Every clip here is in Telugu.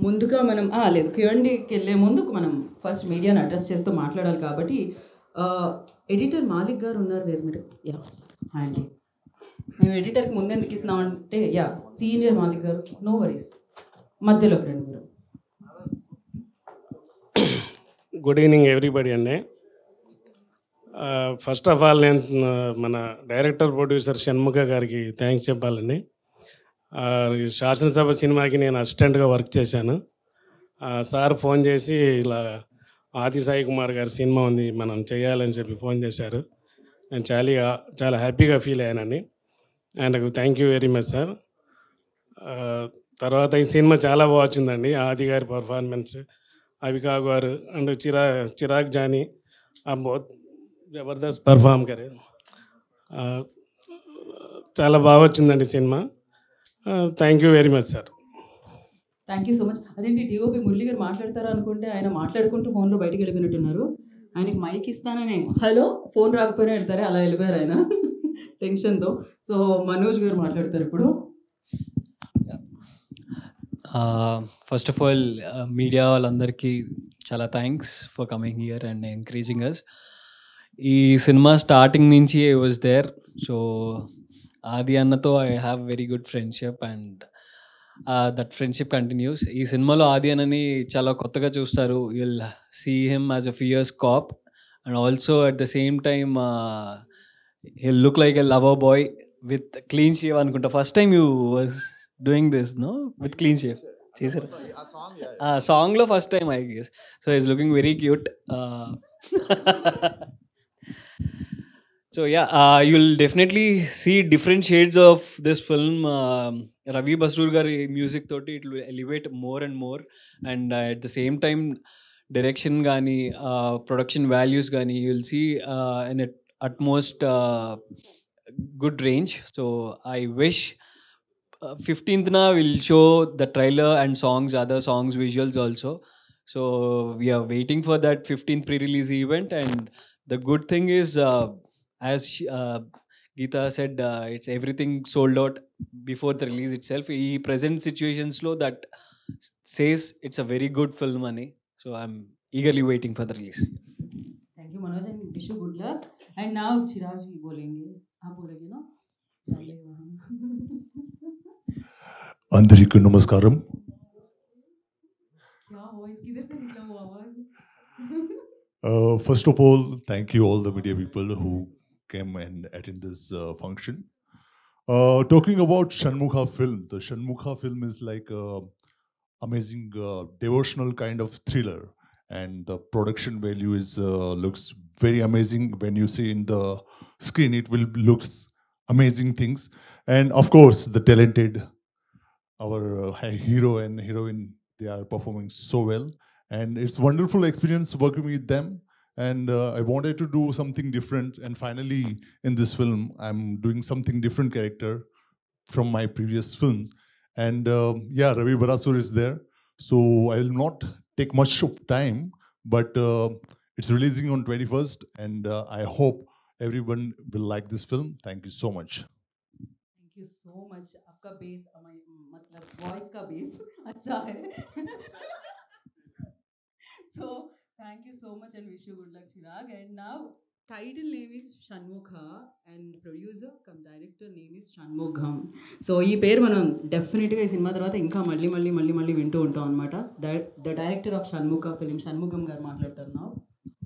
ముందుగా మనం లేదు క్యూఎండికి వెళ్ళే ముందు మనం ఫస్ట్ మీడియాని అడ్రస్ చేస్తూ మాట్లాడాలి కాబట్టి ఎడిటర్ మాలిక్ గారు ఉన్నారు వేరు మీరు అండి మేము ఎడిటర్కి ముందెందుకు ఇస్తున్నామంటే సీనియర్ మాలిక్ గారు నో వరీస్ మధ్యలోకి రండి మీరు. గుడ్ ఈవినింగ్ ఎవ్రీబడి అండి. ఫస్ట్ ఆఫ్ ఆల్ నేను మన డైరెక్టర్ ప్రొడ్యూసర్ షణ్ముఖ గారికి థ్యాంక్స్ చెప్పాలండి. శాసనసభ సినిమాకి నేను అసిస్టెంట్గా వర్క్ చేశాను. సార్ ఫోన్ చేసి ఇలా ఆది సాయి కుమార్ గారి సినిమా ఉంది మనం చేయాలని చెప్పి ఫోన్ చేశారు. నేను చాలా హ్యాపీగా ఫీల్ అయ్యానండి. ఆయనకు thank you very much sir. తర్వాత ఈ సినిమా చాలా బాగా వచ్చిందండి. ఆది గారి పర్ఫార్మెన్స్, అవికా గారు అండ్ చిరాగ్ జానీ बहुत జబర్దస్త్ పర్ఫామ్ కరే. చాలా బాగా వచ్చిందండి cinema. Thank you very much sir. Thank you so much. అదేంటి డిఓపి మురళి గారు మాట్లాడతారు అనుకుంటే ఆయన మాట్లాడుకుంటూ ఫోన్లో బయటికి వెళ్ళిపోయినట్టున్నారు. ఆయనకి మైక్ ఇస్తానని హలో ఫోన్ రాకపోయినా వెళ్తారే అలా వెళ్ళిపోయారు ఆయన టెన్షన్తో. సో మనోజ్ గారు మాట్లాడతారు ఇప్పుడు. ఫస్ట్ ఆఫ్ ఆల్ మీడియా వాళ్ళందరికీ చాలా thanks for coming here and encouraging us. ఈ సినిమా స్టార్టింగ్ నుంచి I was there. So Aadi అన్నతో I have very good friendship and that friendship continues. ఈ సినిమాలో ఆది అన్నని చాలా కొత్తగా చూస్తారు. You'll see him as a fierce cop and also at the same time he'll look like a lover boy with clean shave అనుకుంటా. First time you was doing this no with clean shave చేశారు ఆ సాంగ్లో first time I guess. So is looking very cute. So you'll definitely see different shades of this film. Ravi Basrur గారి మ్యూజిక్ తోటి it will elevate more and more and at the same time direction కానీ ప్రొడక్షన్ వాల్యూస్ కానీ you'll see an utmost good range. So I wish 15th na will show the trailer and songs, other songs, visuals also. So we are waiting for that 15th pre-release event. And the good thing is as Geeta said, it's everything sold out before the release itself. In present situations lo that says it's a very good film ani. So I'm eagerly waiting for the release. Thank you Manoj and wish you good luck. And now Chirag ji bolenge. आप बोलेंगे ना అందరికీ నమస్కారం. क्या वॉइस किधर से निकला वो आवाज? First of all, thank you all the media people who came and attend this function. Talking about Shanmukha film, the Shanmukha film is like amazing devotional kind of thriller, and the production value is looks very amazing. When you see in the screen, it will looks amazing things, and of course the talented our hero and heroine, they are performing so well, and it's wonderful experience working with them. And I wanted to do something different, and finally in this film I'm doing something different character from my previous films. And Ravi Basrur is there, so I will not take much of time, but it's releasing on 21st, and I hope everyone will like this film. Thank you so much. Thank you so much. आपका बेस मतलब वॉइस का बेस अच्छा है. So thank you so much and wish you good luck Chirag. And now title name is Shanmukha and producer come director name is Shanmugam. So ఈ పేరు మనం డెఫినెట్గా ఈ సినిమా తర్వాత ఇంకా మళ్ళీ వింటూ ఉంటాం అనమాట. The director of Shanmukha film Shanmugam garu మాట్లాడతారు now.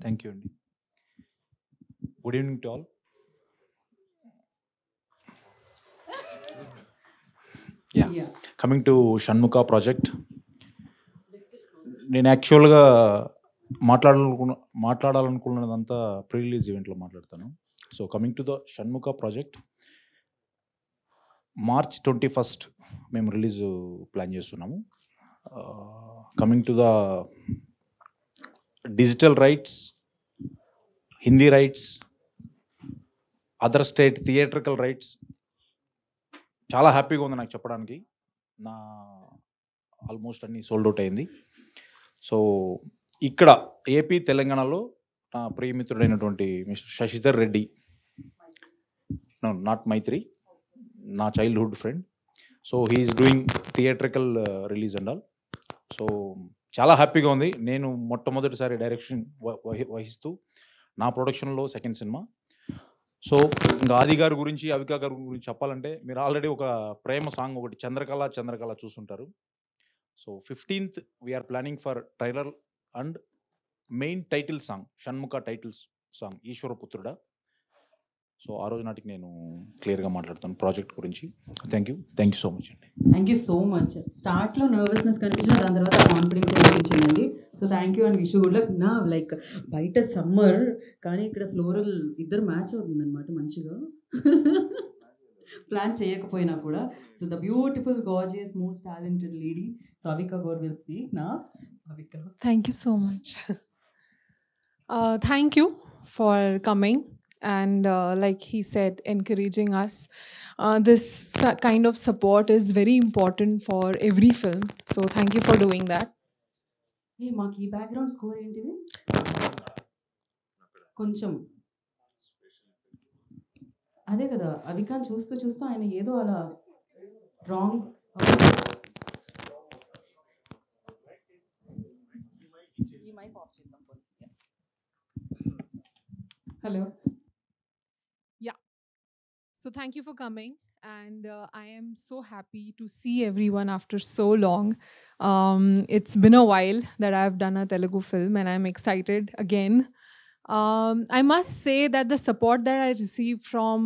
థ్యాంక్ యూ అండి. Good evening to all. Coming to Shanmukha project, నేను యాక్చువల్గా మాట్లాడాలనుకున్నదంతా ప్రీ రిలీజ్ ఈవెంట్లో మాట్లాడతాను. So coming to the Shanmukha project, March 21st మేము రిలీజ్ ప్లాన్ చేస్తున్నాము. Coming to the digital rights, Hindi rights, other state theatrical rights, చాలా హ్యాపీగా ఉంది నాకు చెప్పడానికి. నా ఆల్మోస్ట్ అన్నీ సోల్డ్ అవుట్ అయింది. సో ఇక్కడ ఏపీ తెలంగాణలో నా ప్రియమిత్రుడైనటువంటి మిస్టర్ శశిధర్ రెడ్డి, నాట్ మైత్రి, నా childhood friend. So he's doing theatrical release and all. So చాలా హ్యాపీగా ఉంది. నేను మొట్టమొదటిసారి డైరెక్షన్ వహిస్తూ నా ప్రొడక్షన్లో సెకండ్ సినిమా. సో ఇంకా ఆది గారి గురించి, అవికా గారి గురించి చెప్పాలంటే మీరు ఆల్రెడీ ఒక ప్రేమ సాంగ్ ఒకటి చంద్రకళ చూసుంటారు. So 15th we're planning for trailer and main title song, Shanmukha titles song Eshwaraputruda. So ఆ రోజు నాటికి నేను క్లియర్గా మాట్లాడతాను ప్రాజెక్ట్ గురించి. థ్యాంక్ యూ సో మచ్ అండి. Thank you so much. స్టార్ట్లో నర్వస్నెస్ కనిపించిన, దాని తర్వాత కాన్ఫిడెన్స్ కనిపించిందండి. So thank you and wish you good luck. నా లైక్ బయట సమ్మర్ కానీ ఇక్కడ ఫ్లోరల్ ఇద్దరు మ్యాచ్ అవుతుందన్నమాట మంచిగా, ప్లాన్ చేయకపోయినా కూడా. So the beautiful gorgeous most talented lady. So Avika God will speak now. Avika. Thank you so much. Thank you for coming and like he said, encouraging us. This kind of support is very important for every film. So thank you for doing that. ఏ మాకు ఈ బ్యాక్గ్రౌండ్ స్కోర్ ఏంటిది కొంచెం అదే కదా, అవికాన్ చూస్తూ చూస్తూ ఆయన ఏదో అలా wrong. Hello. So thank you for coming, and I am so happy to see everyone after so long. It's been a while that I've done a Telugu film, and I'm excited again. I must say that the support that I received from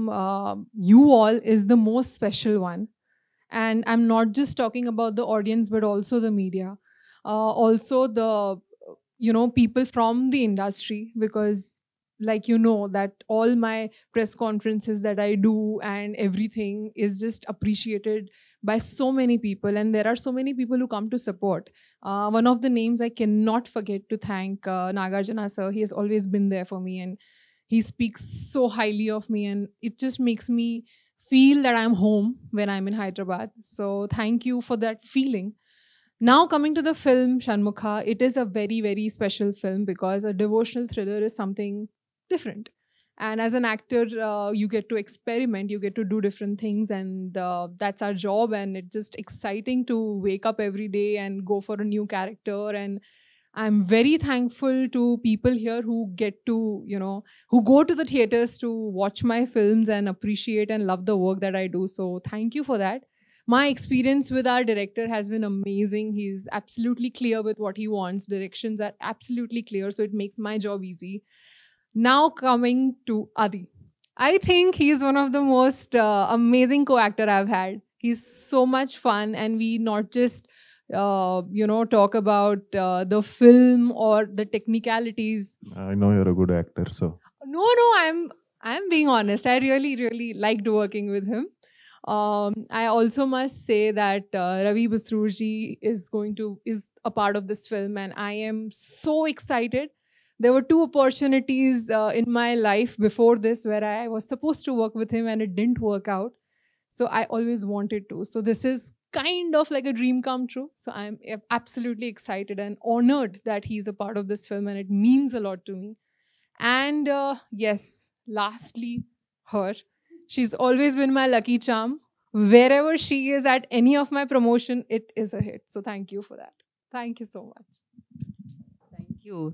you all is the most special one. And I'm not just talking about the audience, but also the media. Also the, people from the industry, because like that all my press conferences that I do and everything is just appreciated by so many people, and there are so many people who come to support. One of the names I cannot forget to thank, Nagarjuna sir. He has always been there for me, and he speaks so highly of me, and it just makes me feel that I'm home when I'm in Hyderabad. So thank you for that feeling. Now coming to the film Shanmukha, it is a very, very special film because a devotional thriller is something different. And as an actor, you get to experiment, you get to do different things, and that's our job. And it's just exciting to wake up every day and go for a new character. And I'm very thankful to people here who get to, who go to the theaters to watch my films and appreciate and love the work that I do. So thank you for that. My experience with our director has been amazing. He's absolutely clear with what he wants. Directions are absolutely clear, so it makes my job easy. Now coming to Adi. I think he's one of the most amazing co-actor I've had. He's so much fun, and we not just, talk about the film or the technicalities. I know you're a good actor, so. No, I'm being honest. I really, really liked working with him. I also must say that Ravi Basrurji is a part of this film, and I am so excited. There were 2 opportunities in my life before this where I was supposed to work with him and it didn't work out. So I always wanted to. So this is kind of like a dream come true. So I'm absolutely excited and honored that he's a part of this film, and it means a lot to me. And yes, lastly, her. She's always been my lucky charm. Wherever she is at any of my promotion, it is a hit. So thank you for that. Thank you so much.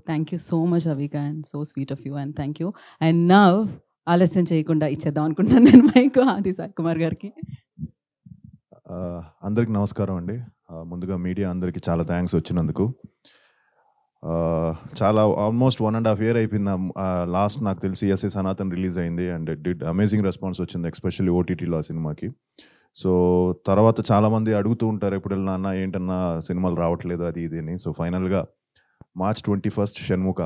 Thank you so much, Avika, and so sweet of you, and thank you. And now ఆలస్యం చేయకుండా ఇచ్చేద్దాం అనుకుంటున్నాను నేను మైక్ ఆది సాయి కుమార్ గారికి. అందరికి నమస్కారం అండి. ముందుగా మీడియా అందరికీ చాలా థ్యాంక్స్ వచ్చినందుకు. చాలా ఆల్మోస్ట్ 1.5 year అయిపోయింది. లాస్ట్ నాకు తెలిసి ఎస్ఏ సనాతన్ రిలీజ్ అయింది, and it did amazing response వచ్చింది, ఎస్పెషల్లీ ఓటీటీలో ఆ సినిమాకి. సో తర్వాత చాలామంది అడుగుతూ ఉంటారు ఎప్పుడు వెళ్ళినా అన్న ఏంటన్నా సినిమాలు రావట్లేదు అది ఇది అని. సో ఫైనల్గా March 21st షణ్ముఖ.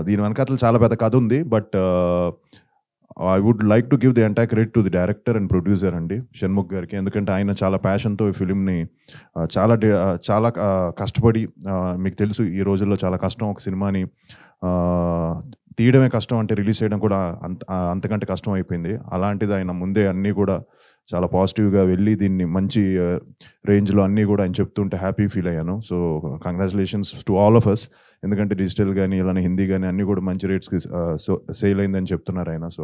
దీని వెనకాతలు చాలా పెద్ద కథ ఉంది, but I would like to give the entire credit to the director and producer అండి, షణ్ముఖ్ గారికి. ఎందుకంటే ఆయన చాలా ప్యాషన్తో ఈ ఫిలింని చాలా కష్టపడి, మీకు తెలుసు ఈ రోజుల్లో చాలా కష్టం ఒక సినిమాని తీయడమే కష్టం, అంటే రిలీజ్ చేయడం కూడా అంతకంటే కష్టం అయిపోయింది. అలాంటిది ఆయన ముందే అన్నీ కూడా చాలా పాజిటివ్గా వెళ్ళి దీన్ని మంచి రేంజ్లో అన్నీ కూడా ఆయన చెప్తుంటే హ్యాపీ ఫీల్ అయ్యాను. So congratulations to all of us. ఎందుకంటే డిజిటల్ కానీ ఇలానే హిందీ కానీ అన్నీ కూడా మంచి రేట్స్కి సేల్ అయిందని చెప్తున్నారు ఆయన. సో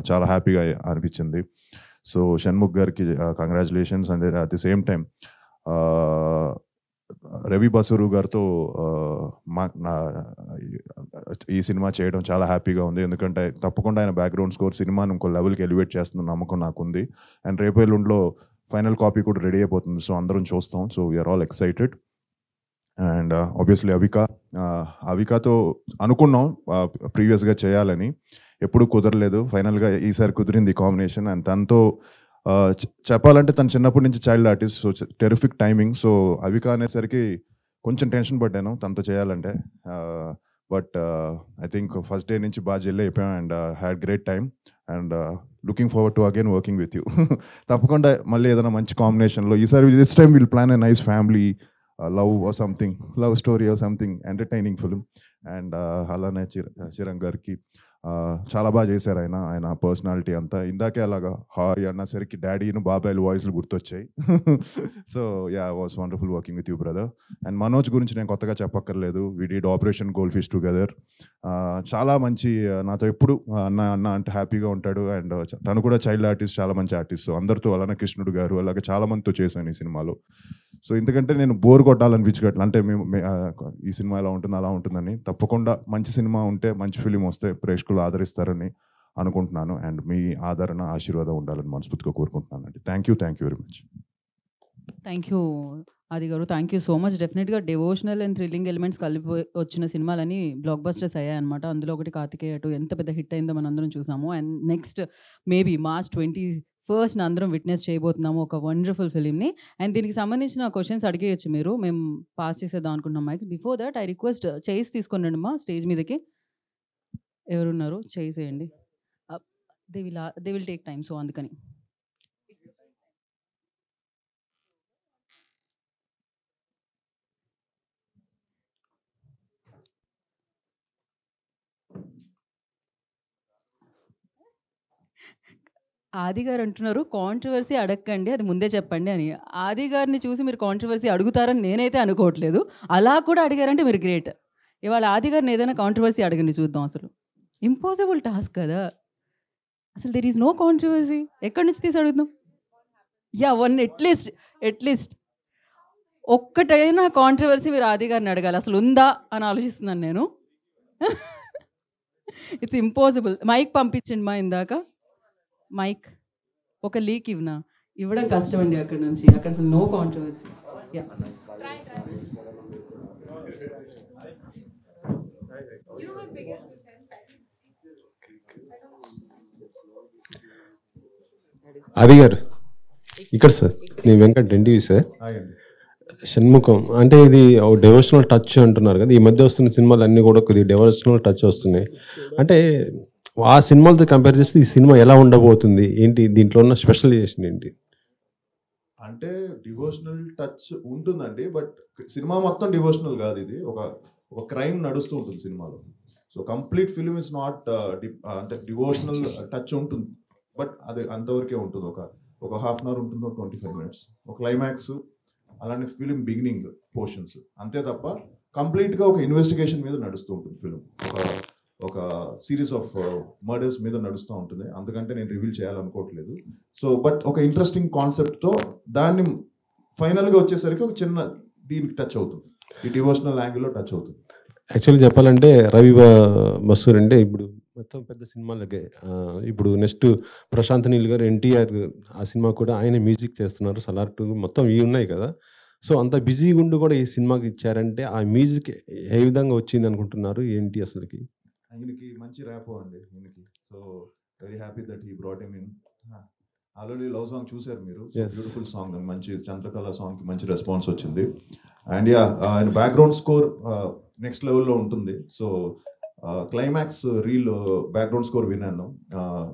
చాలా హ్యాపీగా అనిపించింది. సో షణ్ముఖ్ గారికి congratulations. And at the same time Ravi Basrur గారితో ఈ సినిమా చేయడం చాలా హ్యాపీగా ఉంది. ఎందుకంటే తప్పకుండా ఆయన బ్యాక్గ్రౌండ్ స్కోర్ సినిమాని ఇంకో లెవెల్కి ఎలివేట్ చేస్తున్న నమ్మకం నాకుంది. అండ్ రేపు ఎల్లుండిలో ఫైనల్ కాపీ కూడా రెడీ అయిపోతుంది. సో అందరం చూస్తాం. So we are all excited. And obviously అవికాతో అనుకున్నాం ప్రీవియస్గా చేయాలని, ఎప్పుడు కుదరలేదు. ఫైనల్గా ఈసారి కుదిరింది ఈ కాంబినేషన్. అండ్ తనతో చెప్పాలంటే తను చిన్నప్పటి నుంచి child artist. So terrific timing. So Avika అనేసరికి కొంచెం టెన్షన్ పడ్డాను తనతో చేయాలంటే. But I think first day నుంచి బాగా జెల్ అయిపోయాం and had great time. And looking forward to again working with you. తప్పకుండా మళ్ళీ ఏదైనా మంచి కాంబినేషన్లో ఈసారి this time will plan a nice family love or something, love story or something entertaining film. And అలానే చిరంగ్ గారికి చాలా బాగా చేశారు ఆయన పర్సనాలిటీ అంతా. ఇందాకే అలాగా హాయ్ అన్నసరికి డాడీను బాబాయ్లు వాయిస్లు గుర్తొచ్చాయి. So yeah, was wonderful working with you brother. And Manoj గురించి నేను కొత్తగా చెప్పక్కర్లేదు. We did operation gold fish together. చాలా మంచి, నాతో ఎప్పుడు అన్న అంటే హ్యాపీగా ఉంటాడు. అండ్ తను కూడా చైల్డ్ ఆర్టిస్ట్, చాలా మంచి ఆర్టిస్ట్. అందరితో అలానే కృష్ణుడు గారు అలాగే చాలా మందితో చేశాను ఈ సినిమాలో. సో ఎందుకంటే నేను బోర్ కొట్టాలనిపించగట్ల, అంటే మేము ఈ సినిమా ఎలా ఉంటుంది అలా ఉంటుందని. తప్పకుండా మంచి సినిమా ఉంటే, మంచి ఫిలిం వస్తే ప్రేక్షకులు ఆదరిస్తారని అనుకుంటున్నాను. అండ్ మీ ఆదరణ, ఆశీర్వాదం ఉండాలని మనస్ఫూర్తిగా కోరుకుంటున్నాను అండి. Thank you very much. Thank you Aadi గారు, థ్యాంక్ యూ సో మచ్. డెఫినెట్గా డివోషనల్ అండ్ థ్రిల్లింగ్ ఎలిమెంట్స్ కలిపి వచ్చిన సినిమాలని బ్లాక్ బస్టర్స్ అయ్యాయి అనమాట. అందులో ఒకటి కార్తికేయ 2 ఎంత పెద్ద హిట్ అయిందో మనందరం చూసాము. And next maybe March 21st అందరం విట్నెస్ చేయబోతున్నాము ఒక వండర్ఫుల్ ఫిలింని. అండ్ దీనికి సంబంధించిన క్వశ్చన్స్ అడిగేయచ్చు మీరు, మేము పాస్ చేసేద్దాం అనుకుంటున్నాం mics. Before that I request chairs తీసుకొని రండి మా స్టేజ్ మీదకి. ఎవరున్నారు చేసేయండి. They will take time, so అందుకని. ఆది గారు అంటున్నారు కాంట్రవర్సీ అడగకండి, అది ముందే చెప్పండి అని. ఆది గారిని చూసి మీరు కాంట్రవర్సీ అడుగుతారని నేనైతే అనుకోవట్లేదు. అలా కూడా అడిగారంటే మీరు గ్రేట్. ఇవాళ ఆది గారిని ఏదైనా కాంట్రవర్సీ అడగండి చూద్దాం. అసలు ఇంపాసిబుల్ టాస్క్ కదా అసలు. There is no controversy. ఎక్కడి నుంచి తీసి అడుగుదాం? యా, వన్ ఎట్లీస్ట్ ఒక్కటైనా కాంట్రవర్సీ మీరు ఆది గారిని అడగాలి. అసలు ఉందా అని ఆలోచిస్తున్నాను నేను. It's impossible. మైక్ పంపించండి మా ఇందాక. మైక్ ఒక లీక్ ఇవ్వడం కష్టం అండి. అక్కడ నుంచి అక్కడ అసలు నో కాంట్రవర్సీ. ఆది గారు ఇక్కడ సార్, నేను వెంకట్ ఎన్టీవీ సార్. షణ్ముఖం అంటే ఇది డివోషనల్ టచ్ అంటున్నారు కదా, ఈ మధ్య వస్తున్న సినిమాలు అన్నీ కూడా కొద్దిగా డివోషనల్ టచ్ వస్తున్నాయి. అంటే ఆ సినిమాలతో కంపేర్ చేస్తే ఈ సినిమా ఎలా ఉండబోతుంది, ఏంటి దీంట్లో ఉన్న స్పెషలైజేషన్ ఏంటి? అంటే డివోషనల్ టచ్ ఉంటుందండి, బట్ సినిమా మొత్తం డివోషనల్ కాదు. ఇది ఒక క్రైమ్ నడుస్తూ ఉంటుంది సినిమాలో. So complete film is not అంటే డివోషనల్ టచ్ ఉంటుంది, బట్ అది అంతవరకే ఉంటుంది. ఒక హాఫ్ అన్ అవర్ ఉంటుంది, 25 minutes, ఒక క్లైమాక్స్, అలానే ఫిలిం బిగినింగ్ పోర్షన్స్, అంతే తప్ప కంప్లీట్గా ఒక ఇన్వెస్టిగేషన్ మీద నడుస్తూ ఉంటుంది ఫిలిం. ఒక సిరీస్ ఆఫ్ మర్డర్స్ మీద నడుస్తూ ఉంటుంది. అందుకంటే నేను రివీల్ చేయాలనుకోవట్లేదు. సో బట్ ఒక ఇంట్రెస్టింగ్ కాన్సెప్ట్తో దాన్ని ఫైనల్గా వచ్చేసరికి ఒక చిన్న దీనికి టచ్ అవుతుంది, ఈ డివోషనల్ యాంగిల్లో టచ్ అవుతుంది. యాక్చువల్లీ చెప్పాలంటే రవి బసూర్ అంటే ఇప్పుడు మొత్తం పెద్ద సినిమాలకే, ఇప్పుడు నెక్స్ట్ ప్రశాంత్ నీల్ గారు ఎన్టీఆర్ ఆ సినిమా కూడా ఆయన మ్యూజిక్ చేస్తున్నారు. సలార్ 2 మొత్తం ఇవి ఉన్నాయి కదా. సో అంత బిజీగా ఉండి కూడా ఈ సినిమాకి ఇచ్చారంటే ఆ మ్యూజిక్ ఏ విధంగా వచ్చింది అనుకుంటున్నారు, ఏంటి అసలుకి? ఆయనకి మంచి ర్యాప్ అండి ఈయనకి. So very happy that he brought him in. Already love song చూసారు మీరు, బ్యూటిఫుల్ సాంగ్, మంచి చంద్రకళ సాంగ్కి మంచి రెస్పాన్స్ వచ్చింది. అండ్ యా, ఆయన బ్యాక్గ్రౌండ్ స్కోర్ నెక్స్ట్ లెవెల్లో ఉంటుంది. So climax reel background score విన్నాను.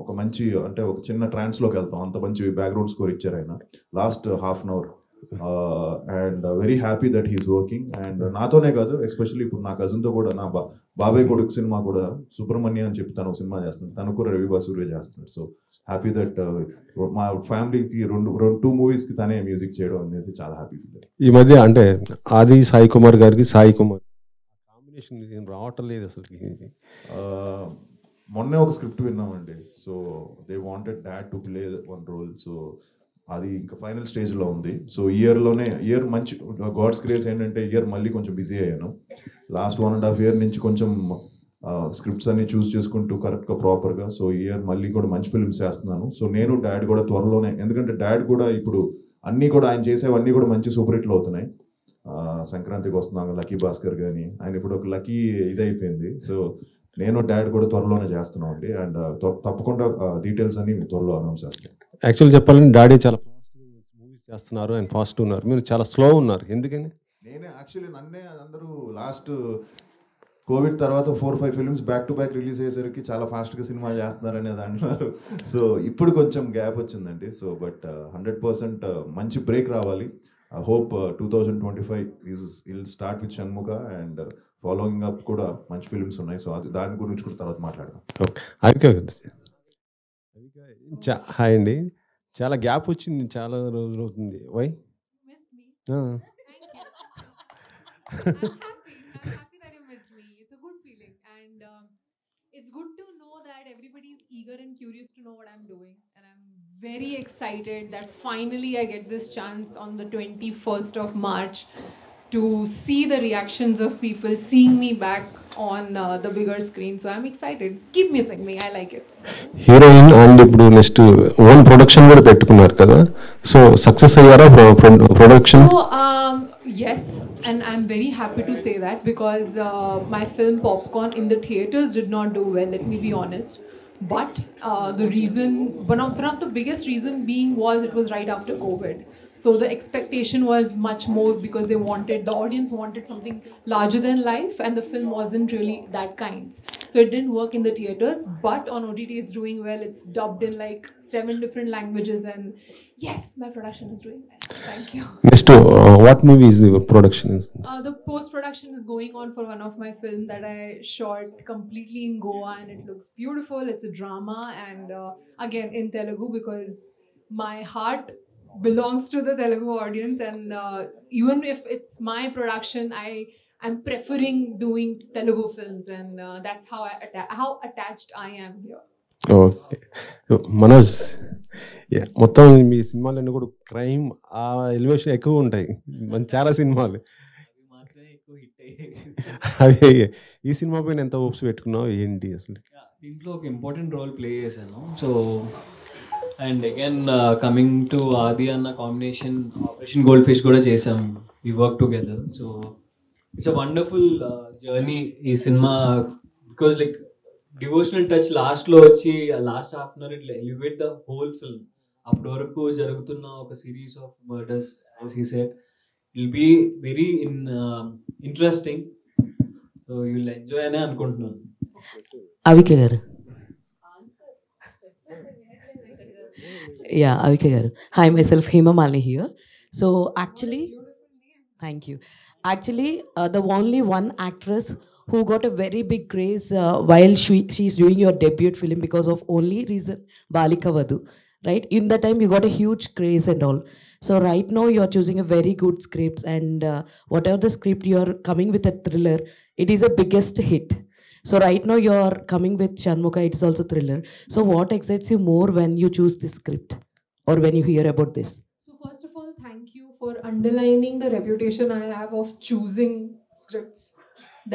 ఒక మంచి, అంటే ఒక చిన్న ట్రాన్స్లోకి వెళ్తాం, అంత మంచి బ్యాక్గ్రౌండ్ స్కోర్ ఇచ్చారు ఆయన last half an hour. And very happy that he's working. And నాతోనే కాదు, ఎస్పెషల్లీ ఇప్పుడు నా కజిన్తో కూడా, నా బాబాయ్ కొడుకు సినిమా కూడా సుబ్రహ్మణ్య అని చెప్పి తను సినిమా చేస్తుంది, తను కూడా రవి బసూరే చేస్తున్నాడు. సో హ్యాపీ దట్ మా ఫ్యామిలీకి 2 మూవీస్కి తనే మ్యూజిక్ చేయడం అనేది చాలా హ్యాపీ ఫీల్. ఈ మధ్య అంటే ఆది సాయి కుమార్ గారికి సాయి కుమార్ కాంబినేషన్ రావటం లేదు అసలు. మొన్నే ఒక స్క్రిప్ట్ విన్నామండి. So they wanted dad to play one role. So అది ఇంకా ఫైనల్ స్టేజ్లో ఉంది. సో ఇయర్ మంచి గాడ్స్ గ్రేస్ ఏంటంటే ఇయర్ మళ్ళీ కొంచెం బిజీ అయ్యాను. లాస్ట్ 1.5 year నుంచి కొంచెం స్క్రిప్ట్స్ అన్ని చూస్ చేసుకుంటూ కరెక్ట్గా ప్రాపర్గా. సో ఇయర్ మళ్ళీ కూడా మంచి ఫిల్మ్స్ చేస్తున్నాను. సో నేను డాడ్ కూడా త్వరలోనే, ఎందుకంటే డాడ్ కూడా ఇప్పుడు అన్నీ కూడా ఆయన చేసేవన్నీ కూడా మంచి సూపర్ హిట్లు అవుతున్నాయి. సంక్రాంతికి వస్తున్నాను లక్కీ భాస్కర్ కానీ, ఆయన ఇప్పుడు ఒక లక్కీ ఇదైపోయింది. సో నేను డాడ్ కూడా త్వరలోనే చేస్తున్నాం అండి. అండ్ తప్పకుండా డీటెయిల్స్ అన్ని త్వరలో అనౌన్స్ చేస్తాను. యాక్చువల్లీ చెప్పాలంటే డాడీ చాలా ఫాస్ట్గా మూవీస్ చేస్తున్నారు అండ్ ఫాస్ట్ ఉన్నారు, మీరు చాలా స్లో ఉన్నారు, ఎందుకని? నేనే యాక్చువల్లీ నన్నే అందరూ లాస్ట్ కోవిడ్ తర్వాత 4-5 films back to back release అయ్యేసరికి చాలా ఫాస్ట్గా సినిమాలు చేస్తున్నారనేది అంటున్నారు. సో ఇప్పుడు కొంచెం గ్యాప్ వచ్చిందండి. సో బట్ 100% మంచి బ్రేక్ రావాలి. I hope 2025 will start with Shanmukha and following up కూడా మంచి ఫిల్మ్స్ ఉన్నాయి. సో అది దాని గురించి కూడా తర్వాత మాట్లాడదాం. హాయ్ అండి, చాలా గ్యాప్ వచ్చింది, చాలా రోజులు అవుతుంది. Why? I'm happy that you missed me. It's a good feeling, and it's good to know that everybody is eager and curious to know what I'm doing, and I'm very excited that finally I get this chance on the 21st of March to see the reactions of people seeing me back on the bigger screen. So I'm excited. Keep missing me. I like it. Heroine and ఇప్పుడు నెక్స్ట్ ఓన్ ప్రొడక్షన్ కూడా పెట్టుకున్నారు కదా, సో సక్సెస్ అయ్యారా production? So yes, and I'm very happy to say that because my film Popcorn in the theaters did not do well, let me be honest. But the reason, one of the biggest reason being was it was right after COVID. So the expectation was much more because the audience wanted something larger than life, and the film wasn't really that kind. So it didn't work in the theaters, but on OTT it's doing well. It's dubbed in like 7 different languages, and yes, my production is doing well. Thank you. Next what movie is the production? The post-production is going on for one of my films that I shot completely in Goa, and it looks beautiful. It's a drama, and again in Telugu because my heart belongs to the Telugu audience, and even if it's my production, I'm preferring doing Telugu films, and that's how attached I am here. Okay Manoj, మొత్తం మీ సినిమాలన్నీ కూడా క్రైమ్ ఆ ఎలివేషన్ ఎక్కువ ఉంటాయి, చాలా సినిమాలు. అవి ఈ సినిమా పైన ఎంత హోప్స్ పెట్టుకున్నావు ఏంటి అసలు? దీంట్లో ఒక ఇంపార్టెంట్ రోల్ ప్లే చేశాను. So and again coming to Aadi అన్న కాంబినేషన్ ఆపరేషన్ గోల్డ్ ఫిష్ కూడా చేసాం. We work together. So it's a wonderful journey ఈ cinema because like devotional touch లాస్ట్లో వచ్చి లాస్ట్ హాఫ్ అన్ అవర్ ఇట్లా ఎలివేట్ ద హోల్ ఫిల్మ్. అప్పటి వరకు జరుగుతున్న ఒక series of murders as he said will be very interesting. So you will enjoy అనే అనుకుంటున్నాను. అవిక గారు, yeah, Avika garu. Hi, myself Hema Malini here. So actually, thank you. Actually, the only one actress who got a very big craze while she's doing your debut film because of only reason Balika Vadu, right? In that time you got a huge craze and all. So right now you are choosing a very good script, and whatever the script you are coming with a thriller, it is a biggest hit. So right now you are coming with Shanmukha, it's also thriller. So what excites you more when you choose this script or when you hear about this? So first of all, thank you for underlining the reputation I have of choosing scripts.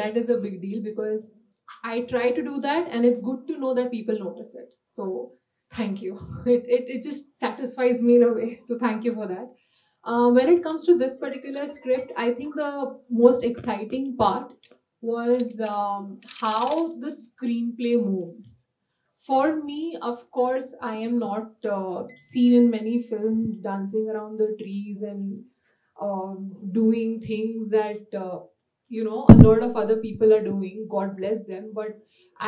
That is a big deal because I try to do that, and it's good to know that people notice it. So thank you. It just satisfies me in a way. So thank you for that. When it comes to this particular script, I think the most exciting part was how the screenplay moves. For me, of course, I am not seen in many films dancing around the trees and doing things that a lot of other people are doing. God bless them. But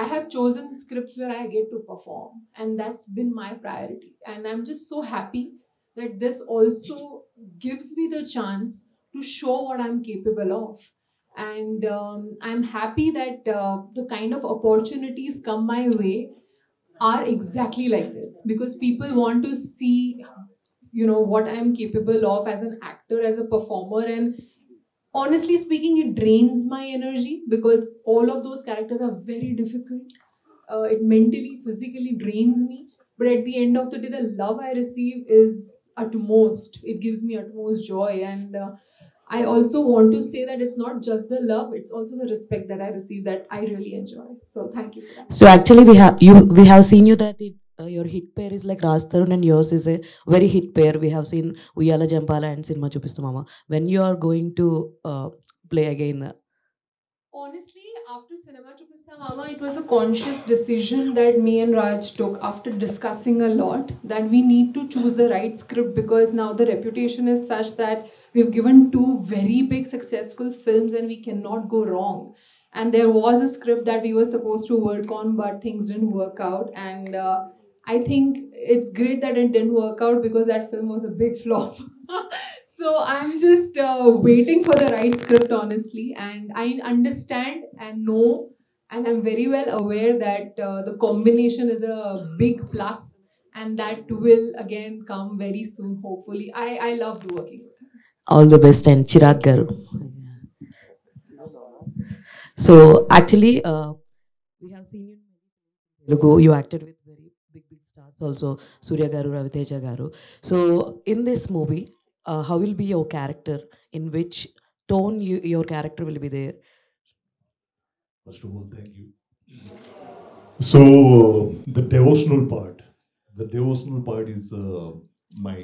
I have chosen scripts where I get to perform, and that's been my priority. And I'm just so happy that this also gives me the chance to show what I'm capable of. And I'm happy that the kind of opportunities come my way are exactly like this, because people want to see what I'm capable of as an actor, as a performer. And honestly speaking, it drains my energy because all of those characters are very difficult. it mentally, physically drains me. But at the end of the day, the love I receive is utmost. It gives me utmost joy. And I also want to say that it's not just the love, it's also the respect that I receive that I really enjoy. So thank you for that. So actually, we have seen you that your hit pair is like Raj Tarun and yours is a very hit pair. We have seen Uyala Jampala and Cinema Chupistu Mama. When you are going to play again? Honestly, after Cinema Chupista Mama, it was a conscious decision that me and Raj took after discussing a lot, that we need to choose the right script, because now the reputation is such that we've given two very big successful films and we cannot go wrong. And there was a script that we were supposed to work on, but things didn't work out. And I think it's great that it didn't work out, because that film was a big flop. So I'm just waiting for the right script, honestly. And I understand and know, and I'm very well aware that the combination is a big plus, and that will again come very soon, hopefully. I loved working with him. All the best, and Chirag Garu. So actually, we have seen you in Telugu. You acted with very big stars also, Surya Garu, Raviteja Garu. So in this movie, how will be your character? In which tone your character will be there? First of all, thank you. So the devotional part is my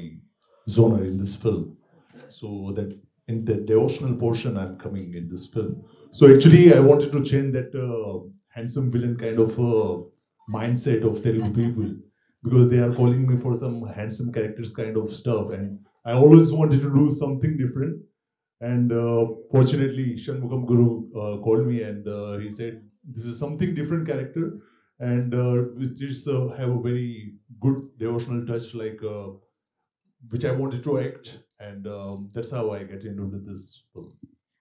genre in this film. So that in the devotional portion, I'm coming in this film. So actually, I wanted to change that handsome villain kind of mindset of Telugu people, because they are calling me for some handsome characters kind of stuff, and I always wanted to do something different. And fortunately, Shanmugam Guru called me, and he said, "This is something different character, and which is have a very good devotional touch, like which I wanted to act, and that's how I get into this film."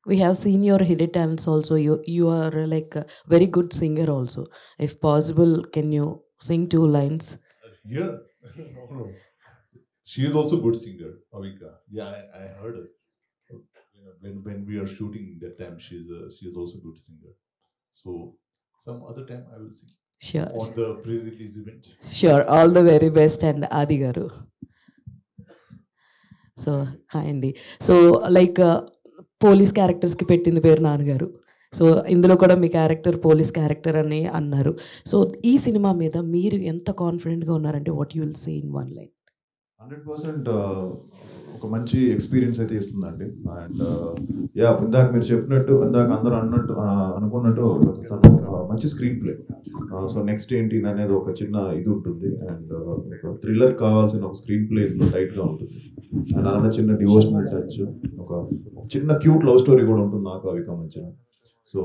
We have seen your hidden talents also. You are like a very good singer also. If possible, can you sing 2 lines? Yeah, no. She is also good singer, Avika. Yeah, I heard her. When we are shooting that time, she is also good singer. So some other time I will sing. Sure. On the pre-release event. Sure. All the very best, and Adi Garu. So hi Andy. So like police క్యారెక్టర్స్కి పెట్టింది పేరు నాన్నగారు. సో ఇందులో కూడా మీ క్యారెక్టర్ పోలీస్ క్యారెక్టర్ అని అన్నారు. సో ఈ సినిమా మీద మీరు ఎంత కాన్ఫిడెంట్గా ఉన్నారంటే what you will say in 1 line? 100% ఒక మంచి ఎక్స్పీరియన్స్ అయితే ఇస్తుందండి. అండ్ యా, ఇందాక మీరు చెప్పినట్టు, ఇందాక అందరూ అనుకున్నట్టు మంచి స్క్రీన్ ప్లే. సో నెక్స్ట్ ఏంటి అనేది ఒక చిన్న ఇది ఉంటుంది, అండ్ ఒక థ్రిల్లర్ కావాల్సిన ఒక స్క్రీన్ ప్లే ఇందులో టైట్గా ఉంటుంది. అండ్ అలానే చిన్న డివోషనల్ టచ్, ఒక చిన్న క్యూట్ లవ్ స్టోరీ కూడా ఉంటుంది నాకు అవి గమనించిన. సో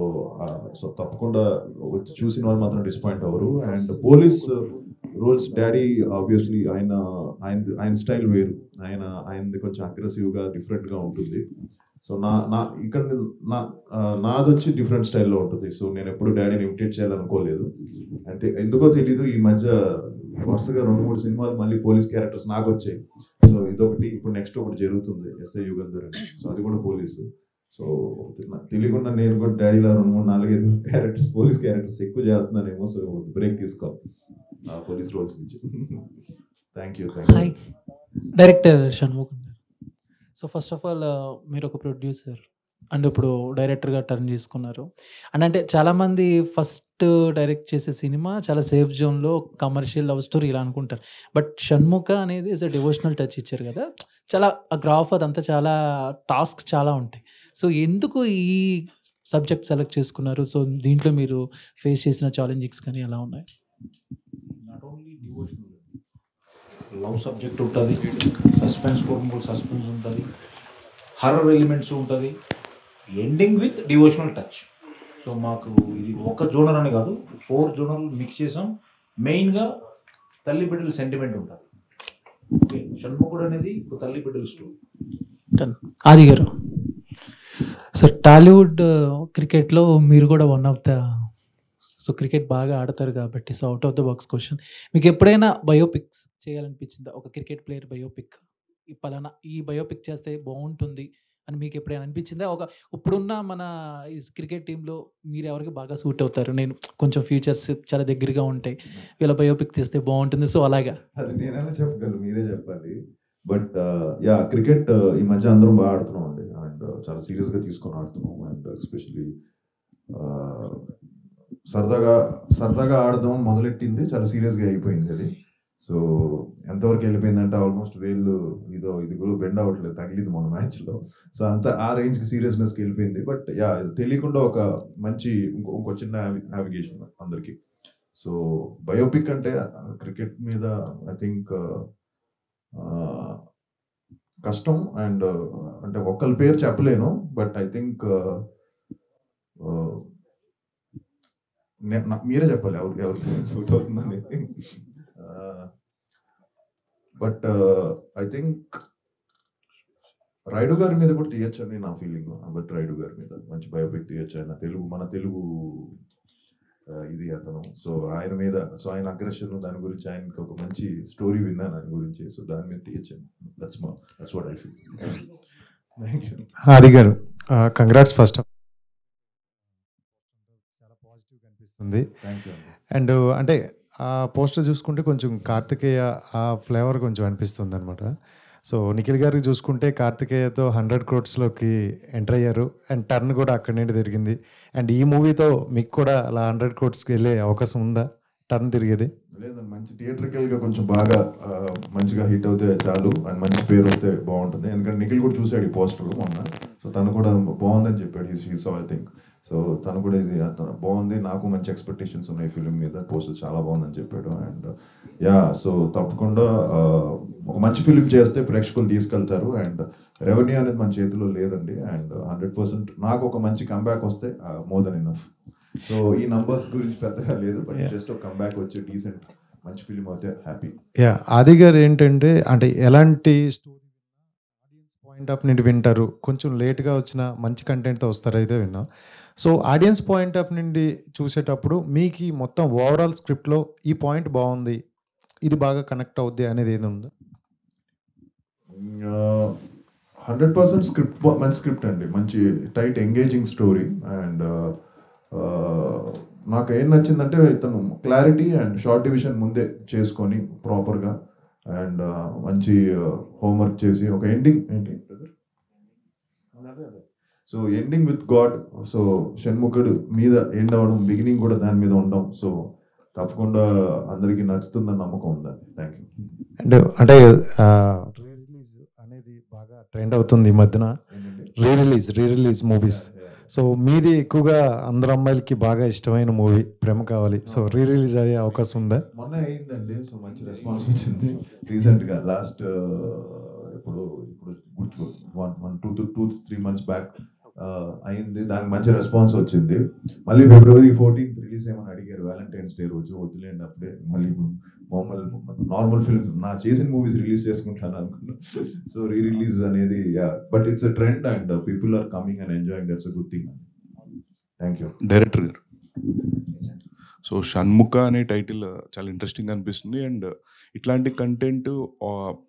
తప్పకుండా వచ్చి చూసిన వాళ్ళు మాత్రం డిసప్పాయింట్ అవ్వరు. And police roles daddy obviously ఆయన స్టైల్ వేరు, ఆయనది కొంచెం అగ్రెసివ్గా డిఫరెంట్గా ఉంటుంది. సో ఇక్కడ నాది వచ్చి డిఫరెంట్ స్టైల్లో ఉంటుంది. సో నేను ఎప్పుడు డాడీని ఇమిటేట్ చేయాలనుకోలేదు. అంటే ఎందుకో తెలీదు, ఈ మధ్య వరుసగా 2-3 సినిమాలు మళ్ళీ పోలీస్ క్యారెక్టర్స్ నాకు వచ్చాయి. సో ఇదొకటి, ఇప్పుడు నెక్స్ట్ ఒకటి జరుగుతుంది, ఎస్ఐ యుగంధర్ అని. సో అది కూడా పోలీసు. సో తెలియకుండా నేను కూడా డాడీలో 2-3-4-5 క్యారెక్టర్స్, పోలీస్ క్యారెక్టర్స్ ఎక్కువ చేస్తున్నానేమో. సో బ్రేక్ తీసుకోవాలి పోలీస్ రోల్స్ నుంచి. Thank you. Hi, director Shanmukham గారు. సో ఫస్ట్ ఆఫ్ ఆల్ మీరు ఒక ప్రొడ్యూసర్ అండ్ ఇప్పుడు డైరెక్టర్గా టర్న్ చేసుకున్నారు. అండ్ అంటే చాలామంది ఫస్ట్ డైరెక్ట్ చేసే సినిమా చాలా సేఫ్ జోన్లో కమర్షియల్ లవ్ స్టోరీ ఇలా అనుకుంటారు. బట్ షణ్ముఖ అనేది ఇస్ అ డివోషనల్ టచ్ ఇచ్చారు కదా, చాలా ఆ గ్రాఫ్ అదంతా చాలా టాస్క్ చాలా ఉంటాయి. సో ఎందుకు ఈ సబ్జెక్ట్ సెలెక్ట్ చేసుకున్నారు? సో దీంట్లో మీరు ఫేస్ చేసిన ఛాలెంజింగ్స్ కానీ ఎలా ఉన్నాయి? Not only devotional, love subject ఉంటుంది, సస్పెన్స్ కోరుకుంటూ సస్పెన్స్ ఉంటుంది, హర్రర్ ఎలిమెంట్స్ ఉంటుంది, ending with devotional touch. So మాకు ఇది ఒక జోనర్ అని కాదు, 4 జోనర్లు మిక్స్ చేసాం. మెయిన్గా తల్లి బిడ్డల సెంటిమెంట్ ఉంటుంది. ఓకే, షణ్ముఖుడు అనేది ఒక తల్లి బిడ్డల స్టోరీ. ఆది గారు, సార్ టాలీవుడ్ క్రికెట్లో మీరు కూడా one of the, so cricket బాగా ఆడతారు కాబట్టి, so out of the box question, మీకు ఎప్పుడైనా బయోపిక్స్ చేయాలనిపించిందా? ఒక క్రికెట్ ప్లేయర్ బయోపిక్, ఈ పలానా ఈ బయోపిక్ చేస్తే బాగుంటుంది అని మీకు ఎప్పుడైనా అనిపించిందా? ఇప్పుడున్న మన ఈ క్రికెట్ టీంలో మీరు ఎవరికి బాగా సూట్ అవుతారు? నేను కొంచెం ఫ్యూచర్స్ చాలా దగ్గరగా ఉంటాయి, వీళ్ళ బయోపిక్ తీస్తే బాగుంటుంది, సో అలాగా. అది నేనైనా చెప్పగలను, మీరే చెప్పాలి. బట్ యా, క్రికెట్ ఈ మధ్య అందరం బాగా ఆడుతున్నాం అండి, అండ్ చాలా సీరియస్గా తీసుకొని ఆడుతున్నాం. అండ్ ఎస్పెషలీ సరదాగా ఆడదాం మొదలెట్టింది, చాలా సీరియస్గా అయిపోయింది అది. సో ఎంతవరకు వెళ్ళిపోయిందంటే ఆల్మోస్ట్ ఇది కూడా బెండ్ అవ్వట్లేదు, తగిలింది మన మ్యాచ్లో. సో ఆ రేంజ్కి సీరియస్నెస్కి వెళ్ళిపోయింది. బట్ యా, తెలియకుండా ఒక మంచి ఇంకో చిన్న నావిగేషన్ అందరికీ. సో బయోపిక్ అంటే క్రికెట్ మీద ఐ థింక్ కష్టం. అండ్ అంటే ఒక్కరి పేరు చెప్పలేను, బట్ ఐ థింక్ మీరే చెప్పాలి ఎవరు సూట్ అవుతుందని. బట్ ఐ థింక్ రైడు గారి మీద కూడా తీయచ్చు అని నా ఫీలింగ్. బట్ రైడు గారి మీద మంచి బయోపిక్ తీయచ్చు. ఆయన మన తెలుగు ఇది అతను. సో ఆయన మీద, సో ఆయన అగ్రెషన్ దాని గురించి, ఆయనకి ఒక మంచి స్టోరీ విన్నాను ఆయన గురించి. సో దాని మీద తీయచ్చాను. That's what I feel. Thank you. Aadi గారు, కంగ్రాట్స్ ఫస్ట్. చాలా పాజిటివ్గా అనిపిస్తుంది. Thank you. అండ్ అంటే ఆ పోస్టర్ చూసుకుంటే కొంచెం కార్తికేయ ఆ ఫ్లేవర్ కొంచెం అనిపిస్తుంది అనమాట. సో నిఖిల్ గారికి చూసుకుంటే కార్తికేయతో 100 crores ఎంటర్ అయ్యారు, అండ్ టర్న్ కూడా అక్కడి నుండి తిరిగింది. అండ్ ఈ మూవీతో మీకు కూడా అలా 100 crores వెళ్ళే అవకాశం ఉందా, టర్న్ తిరిగేది? లేదండి, మంచి థియేట్రికల్గా కొంచెం బాగా మంచిగా హిట్ అవుతే చాలు, అండ్ మంచి పేరు వస్తే బాగుంటుంది. ఎందుకంటే నిఖిల్ కూడా చూశాడు ఈ పోస్టర్ మొన్న. సో తను కూడా బాగుందని చెప్పాడు. He so I think. So తను కూడా ఇది బాగుంది, నాకు మంచి ఎక్స్పెక్టేషన్స్ ఉన్నాయి ఫిలిం మీద, పోస్టర్ చాలా బాగుందని చెప్పాడు. అండ్ యా, సో తప్పకుండా ఒక మంచి ఫిలిం చేస్తే ప్రేక్షకులు తీసుకెళ్తారు. అండ్ రెవెన్యూ అనేది మన చేతిలో లేదండి. అండ్ 100% నాకు ఒక మంచి కంబ్యాక్ వస్తే మోర్ దెన్ ఇనఫ్. సో ఈ నంబర్స్ గురించి పెద్దగా లేదు, బట్ జస్ట్ ఒక కంబ్యాక్ వచ్చి డీసెంట్ మంచి ఫిలిం అయితే హ్యాపీ. యా, ఆది గారు ఏంటంటే అంటే ఎలాంటి స్టోరీ ఆడియన్స్ పాయింట్ ఆఫ్ నుండి వింటారు, కొంచెం లేట్గా వచ్చిన మంచి కంటెంట్తో వస్తారైతే విన్నాం. సో ఆడియన్స్ పాయింట్ ఆఫ్ నుండి చూసేటప్పుడు మీకు ఈ మొత్తం ఓవరాల్ స్క్రిప్ట్లో ఈ పాయింట్ బాగుంది, ఇది బాగా కనెక్ట్ అవుద్ది అనేది ఏది ఉందా? 100% స్క్రిప్ట్, మంచి స్క్రిప్ట్ అండి, మంచి టైట్ ఎంగేజింగ్ స్టోరీ. అండ్ నాకు ఏం నచ్చిందంటే ఇతను క్లారిటీ అండ్ షార్ట్ డివిజన్ ముందే చేసుకొని ప్రాపర్గా, అండ్ మంచి హోంవర్క్ చేసి ఒక ఎండింగ్ ఏంటి so ending with god. So షణ్ముఖుడు మీద ఎండ్ అవ్వడం, బిగినింగ్ కూడా దాని మీద ఉండడం. సో తప్పకుండా అందరికీ నచ్చుతుందని నమ్మకం ఉందండి. Thank you. అంటే రీ రిలీజ్ అనేది బాగా ట్రెండ్ అవుతుంది ఈ మధ్యన, రీ రిలీజ్ మూవీస్. సో మీది ఎక్కువగా అందరు అమ్మాయిలకి బాగా ఇష్టమైన మూవీ ప్రేమ కావాలి. సో రీ రిలీజ్ అయ్యే అవకాశం ఉందా? మొన్న అయిందండి. సో మంచి రెస్పాన్స్ వచ్చింది రీసెంట్గా. లాస్ట్ ఇప్పుడు 2-3 months బ్యాక్ అయింది. దానికి మంచి రెస్పాన్స్ వచ్చింది. మళ్ళీ February 14th రిలీజ్ ఏమని అడిగారు, వ్యాలంటైన్స్ డే రోజు. వద్దులేండి, అప్పుడే మళ్ళీ నార్మల్ ఫిల్మ్ నా చేసిన మూవీస్ రిలీజ్ చేసుకుంటాను అనుకున్నాను. సో రీ రిలీజ్ అనేది but it's a trend and people are coming and enjoying. That's a good thing. Thank you. Director garu, so Shanmukha అనే టైటిల్ చాలా ఇంట్రెస్టింగ్ అనిపిస్తుంది. అండ్ ఇట్లాంటి కంటెంట్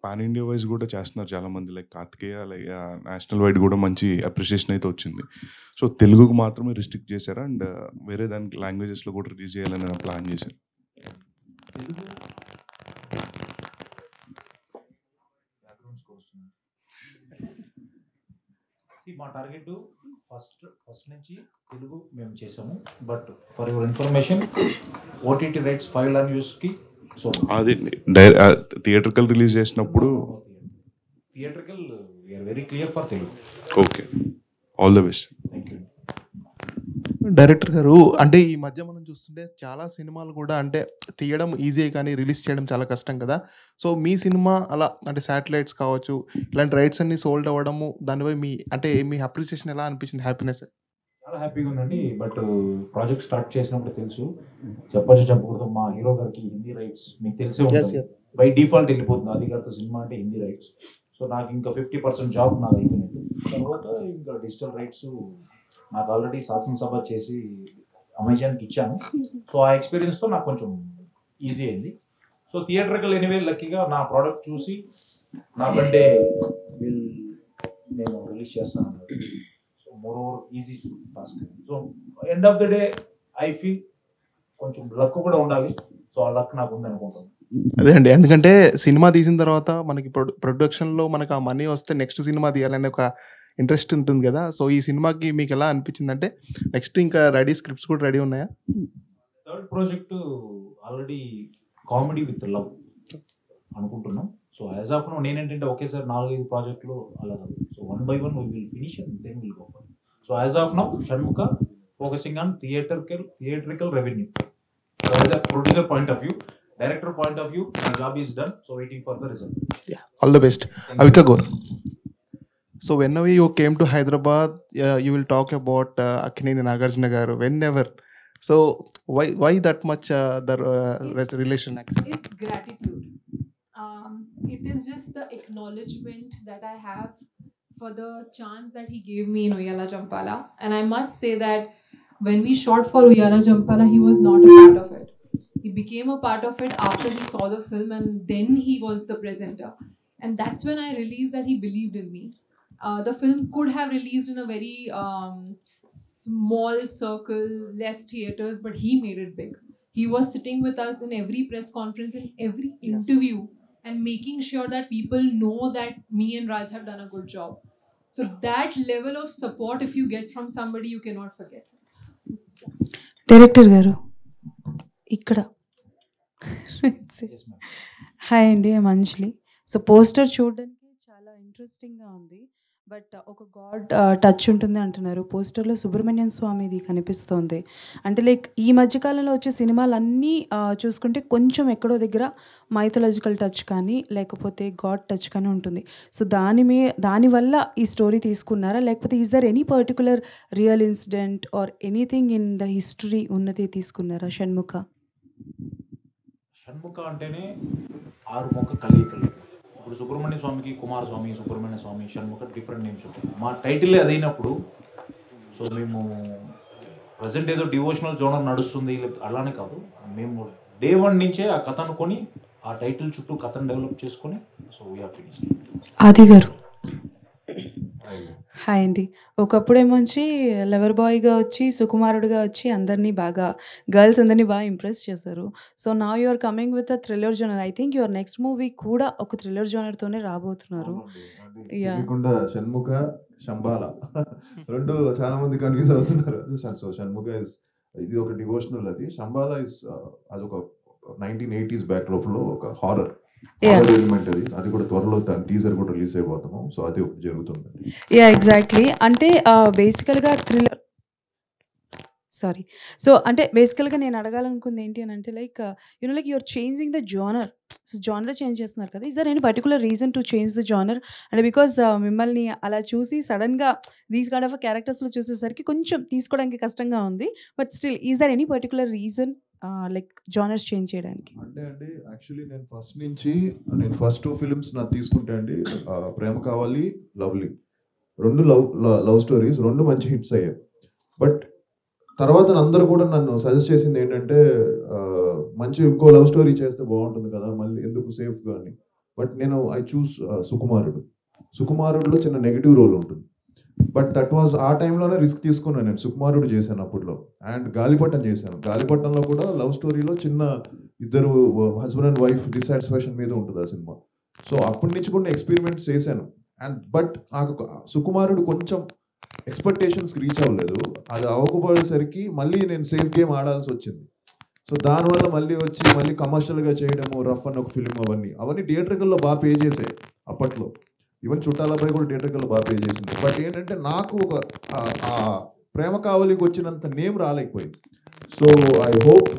పాన్ ఇండియా వైజ్ కూడా చేస్తున్నారు చాలామంది, like Karthikeya, like national wide కూడా మంచి అప్రిషియేషన్ అయితే వచ్చింది. సో తెలుగుకు మాత్రమే రిస్ట్రిక్ట్ చేశారా, అండ్ వేరే దానికి లాంగ్వేజెస్లో కూడా రిలీజ్ చేయాలని ప్లాన్ చేశారు? మా టార్గెట్ ఫస్ట్ నుంచి తెలుగు మేము చేసాము. But for your information, OTT rights 5 లాంగ్వేజెస్కి. సో అది థియేట్రికల్ రిలీజ్ చేసినప్పుడు theatrical we are very clear for Telugu. Okay, all the best. Thank you. Director గారు, అంటే ఈ మధ్య మనం చూస్తుంటే చాలా సినిమాలు కూడా అంటే తీయడం ఈజీ కానీ రిలీజ్ చేయడం చాలా కష్టం కదా. సో మీ సినిమా అలా అంటే శాటిలైట్స్ కావచ్చు, ఇలాంటి రైట్స్ అన్ని సోల్డ్ అవ్వడము, దానిపై మీ అప్రిసియేషన్ ఎలా అనిపించింది? హ్యాపీనెస్? చాలా హ్యాపీగా ఉందండి. బట్ ప్రాజెక్ట్ స్టార్ట్ చేసినప్పుడు తెలుసు, చెప్పకూడదు, మా హీరో గారికి హిందీ రైట్స్ మీకు తెలిసే ఉంటుంది. బై డిఫాల్ట్ వెళ్ళిపోతుంది ఆది గారితో సినిమా అంటే హిందీ రైట్స్. సో నాకు ఇంకా 50% జాబ్ నాకు అయిపోయినట్టు. తర్వాత ఇంకా డిజిటల్ రైట్స్ నాకు ఆల్రెడీ శాసనసభ చేసి అమెజాన్కి ఇచ్చాను. సో ఆ ఎక్స్పీరియన్స్తో నాకు కొంచెం ఈజీ అయింది. సో థియేటర్కల్ ఎనీవే లక్కీగా నా ప్రోడక్ట్ చూసి నాకంటే నేను రిలీజ్ చేస్తాను. So more over easy task. So end of the day I feel కొంచెం లక్ కూడా ఉండాలి. సో ఆ లక్ నాకు ఉంది అనుకుంటాను. అదే అండి, ఎందుకంటే సినిమా తీసిన తర్వాత మనకి ప్రొడక్షన్లో మనకు ఆ మనీ వస్తే నెక్స్ట్ సినిమా తీయాలనే ఒక ఇంట్రెస్ట్ ఉంటుంది కదా. సో ఈ సినిమాకి మీకు ఎలా అనిపించింది? అంటే నెక్స్ట్ ఇంకా రెడీ స్క్రిప్ట్స్ కూడా రెడీ ఉన్నాయా? Third project already comedy with love అనుకుంటున్నాం. సో యాజ్ ఆఫ్ నో నేనేంటంటే ఒకేసారి 4-5 ప్రాజెక్టులు అలా కాదు. So 1 by 1 we will finish and then we'll go for it. So as of now, Shanmukha focusing on theatrical revenue. So as a producer point of view, director point of view, my job is done. So waiting for the result. Yeah, all the best. Avika Gaur. So whenever you came to Hyderabad, you will talk about Akkineni Nagarjuna garu. Whenever. So why that much relation? It's gratitude. It is just the acknowledgement that I have for the chance that he gave me in Uyala Champala. And I must say that when we shot for Uyala Champala, he was not a part of it. He became a part of it after he saw the film, and then he was the presenter. And that's when I realized that he believed in me. The film could have released in a very small circle, less theaters, but he made it big. He was sitting with us in every press conference, in every interview, and making sure that people know that me and Raj have done a good job. So that level of support, if you get from somebody, you cannot forget. Director గారు ఇక్కడ హాయ్ అండి, అంజలి. సో పోస్టర్ చూడడానికి చాలా ఇంట్రెస్టింగ్గా ఉంది, బట్ ఒక గాడ్ టచ్ ఉంటుంది అంటున్నారు. పోస్టర్లో సుబ్రహ్మణ్యం స్వామిది కనిపిస్తోంది. అంటే లైక్ ఈ మధ్యకాలంలో వచ్చే సినిమాలన్నీ చూసుకుంటే కొంచెం ఎక్కడో దగ్గర మైథలాజికల్ టచ్ కానీ లేకపోతే గాడ్ టచ్ కానీ ఉంటుంది. సో దానివల్ల ఈ స్టోరీ తీసుకున్నారా, లేకపోతే is there any particular real incident or anything in the history ఉన్నది తీసుకున్నారా? షణ్ముఖ అంటేనే 6 మొక్క కలయికలు. ఇప్పుడు సుబ్రహ్మణ్య స్వామికి కుమారస్వామి, సుబ్రహ్మణ్య స్వామి, షణ్ముఖ డిఫరెంట్ నేమ్స్ ఉంటాయి. మా టైటిల్ అదైనప్పుడు సో మేము ప్రజెంట్ ఏదో డివోషనల్ జోనర్ నడుస్తుంది అలానే కాదు, మేము డే 1 నుంచే ఆ కథ అనుకొని ఆ టైటిల్ చుట్టూ కథను డెవలప్ చేసుకొని సో వీ హావ్ ఫినిష్డ్. ఆది గారు హాయ్ అండి. ఒకప్పుడేమొచ్చి లవర్ బాయ్గా వచ్చి సుకుమారుడుగా వచ్చి అందరినీ బాగా గర్ల్స్ అందరినీ బాగా ఇంప్రెస్ చేశారు. సో నా you are coming with a thriller genre. I think your next movie కూడా ఒక థ్రిల్లర్ జోనర్తోనే రాబోతున్నారు. షణ్ముఖ శంబాల రెండు చాలా మంది కన్ఫ్యూజ్ అవుతున్నారు. సో షణ్ముఖ ఇస్ ఇది ఒక డివోషనల్, అది శంబాల ఇస్ అదొక 1980s బ్యాక్డ్రాప్లో ఒక హారర్ ఎలిమెంట్. అది కూడా త్వరలో టీజర్ కూడా రిలీజ్ అయిపోతాము. సో అది జరుగుతుంది. Yeah exactly. అంటే బేసికల్గా థ్రిల్లర్ సో అంటే బేసికల్గా నేను అడగాలనుకుంది ఏంటి అని అంటే like like you're changing the genre. So genre change చేస్తున్నారు కదా, is there any particular reason to change the genre? అంటే బికాజ్ మిమ్మల్ని అలా చూసి సడన్గా దీస్ కైండ్ ఆఫ్ క్యారెక్టర్స్లో చూసేసరికి కొంచెం తీసుకోవడానికి కష్టంగా ఉంది. But still is there any particular reason like genres change చేయడానికి? అంటే అండి యాక్చువల్లీ నేను ఫస్ట్ 2 ఫిలిమ్స్ నాకు తీసుకుంటే అండి ప్రేమ కావాలి, లవ్లీ, 2 లవ్ స్టోరీస్, 2 మంచి హిట్స్ అయ్యాయి. బట్ తర్వాత అందరూ కూడా నన్ను సజెస్ట్ చేసింది ఏంటంటే మంచి ఇంకో లవ్ స్టోరీ చేస్తే బాగుంటుంది కదా, మళ్ళీ ఎందుకు సేఫ్గా అని. బట్ నేను ఐ చూస్ సుకుమారుడులో చిన్న నెగిటివ్ రోల్ ఉంటుంది. బట్ దట్ వాజ్ ఆ టైంలోనే రిస్క్ తీసుకున్నాను. నేను సుకుమారుడు చేశాను అప్పట్లో, అండ్ గాలిపటం చేశాను. గాలిపటంలో కూడా లవ్ స్టోరీలో చిన్న ఇద్దరు హస్బెండ్ అండ్ వైఫ్ డిస్సాటిస్ఫాక్షన్ మీద ఉంటుంది ఆ సినిమా. సో అప్పటి నుంచి కూడా ఎక్స్పెరిమెంట్స్ చేశాను. అండ్ బట్ నాకు సుకుమారుడు కొంచెం ఎక్స్పెక్టేషన్స్కి రీచ్ అవ్వలేదు. అది అవ్వకపోయేసరికి మళ్ళీ నేను సేఫ్ గేమ్ ఆడాల్సి వచ్చింది. సో దానివల్ల మళ్ళీ కమర్షియల్గా చేయడము, రఫ్ అన్న ఒక ఫిలిం, అవన్నీ థియేటర్కల్లో బాగా పే చేసాయి అప్పట్లో. ఈవెన్ చుట్టాలపై కూడా థియేటర్కల్లో బాగా పే చేసింది. బట్ ఏంటంటే నాకు ఒక ప్రేమ కావలికి వచ్చినంత నేమ్ రాలేకపోయింది. సో ఐ హోప్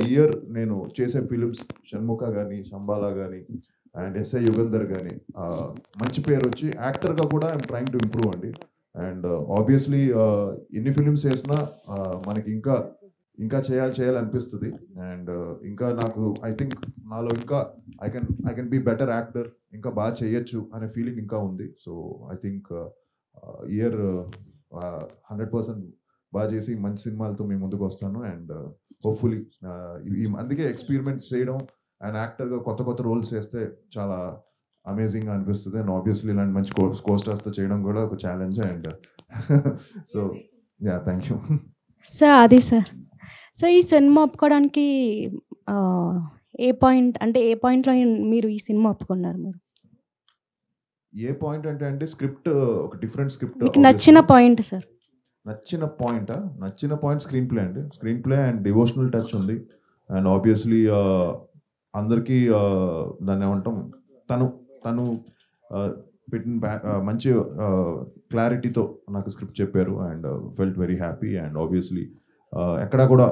ఇయర్ నేను చేసే ఫిలిమ్స్ షణ్ముఖ కానీ, శంబాలా కానీ అండ్ ఎస్ఐ యుగంధర్ కానీ మంచి పేరు వచ్చి యాక్టర్గా కూడా ఐఎమ్ ట్రైంగ్ టు ఇంప్రూవ్ అండి. అండ్ ఆబ్వియస్లీ ఎన్ని ఫిలిమ్స్ చేసినా మనకి ఇంకా చేయాలనిపిస్తుంది. అండ్ ఇంకా నాకు ఐ థింక్ నాలో ఇంకా I can be better actor, ఇంకా బాగా చేయొచ్చు అనే ఫీలింగ్ ఇంకా ఉంది. సో ఐ థింక్ ఇయర్ 100% బాగా చేసి మంచి సినిమాలతో మీ ముందుకు వస్తాను. అండ్ హోప్ఫుల్లీ అందుకే ఎక్స్పెరిమెంట్ చేయడం అండ్ యాక్టర్గా కొత్త రోల్స్ చేస్తే చాలా అమేజింగ్గా అనిపిస్తుంది. అండ్ ఆబ్వియస్లీ ఇలాంటి మంచి కోస్టార్స్తో చేయడం కూడా ఒక challenge. And so yeah, thank you sir. అది సార్, సో ఈ సినిమా ఒప్పుకోవడానికి ఏ పాయింట్లో మీరు ఈ సినిమా ఒప్పుకున్నారు? మీరు ఏ పాయింట్ అంటే స్క్రిప్ట్ ఒక డిఫరెంట్ స్క్రిప్ట్. మీకు నచ్చిన పాయింట్ సార్? నచ్చిన పాయింట్ స్క్రీన్ ప్లే అండి. Screen play and devotional touch ఉంది. అండ్ ఆబ్వియస్లీ అందరికీ దాన్ని ఏమంటాం, తను పెట్టిన మంచి క్లారిటీతో నాకు స్క్రిప్ట్ చెప్పారు. And felt very happy. And obviously ఎక్కడ కూడా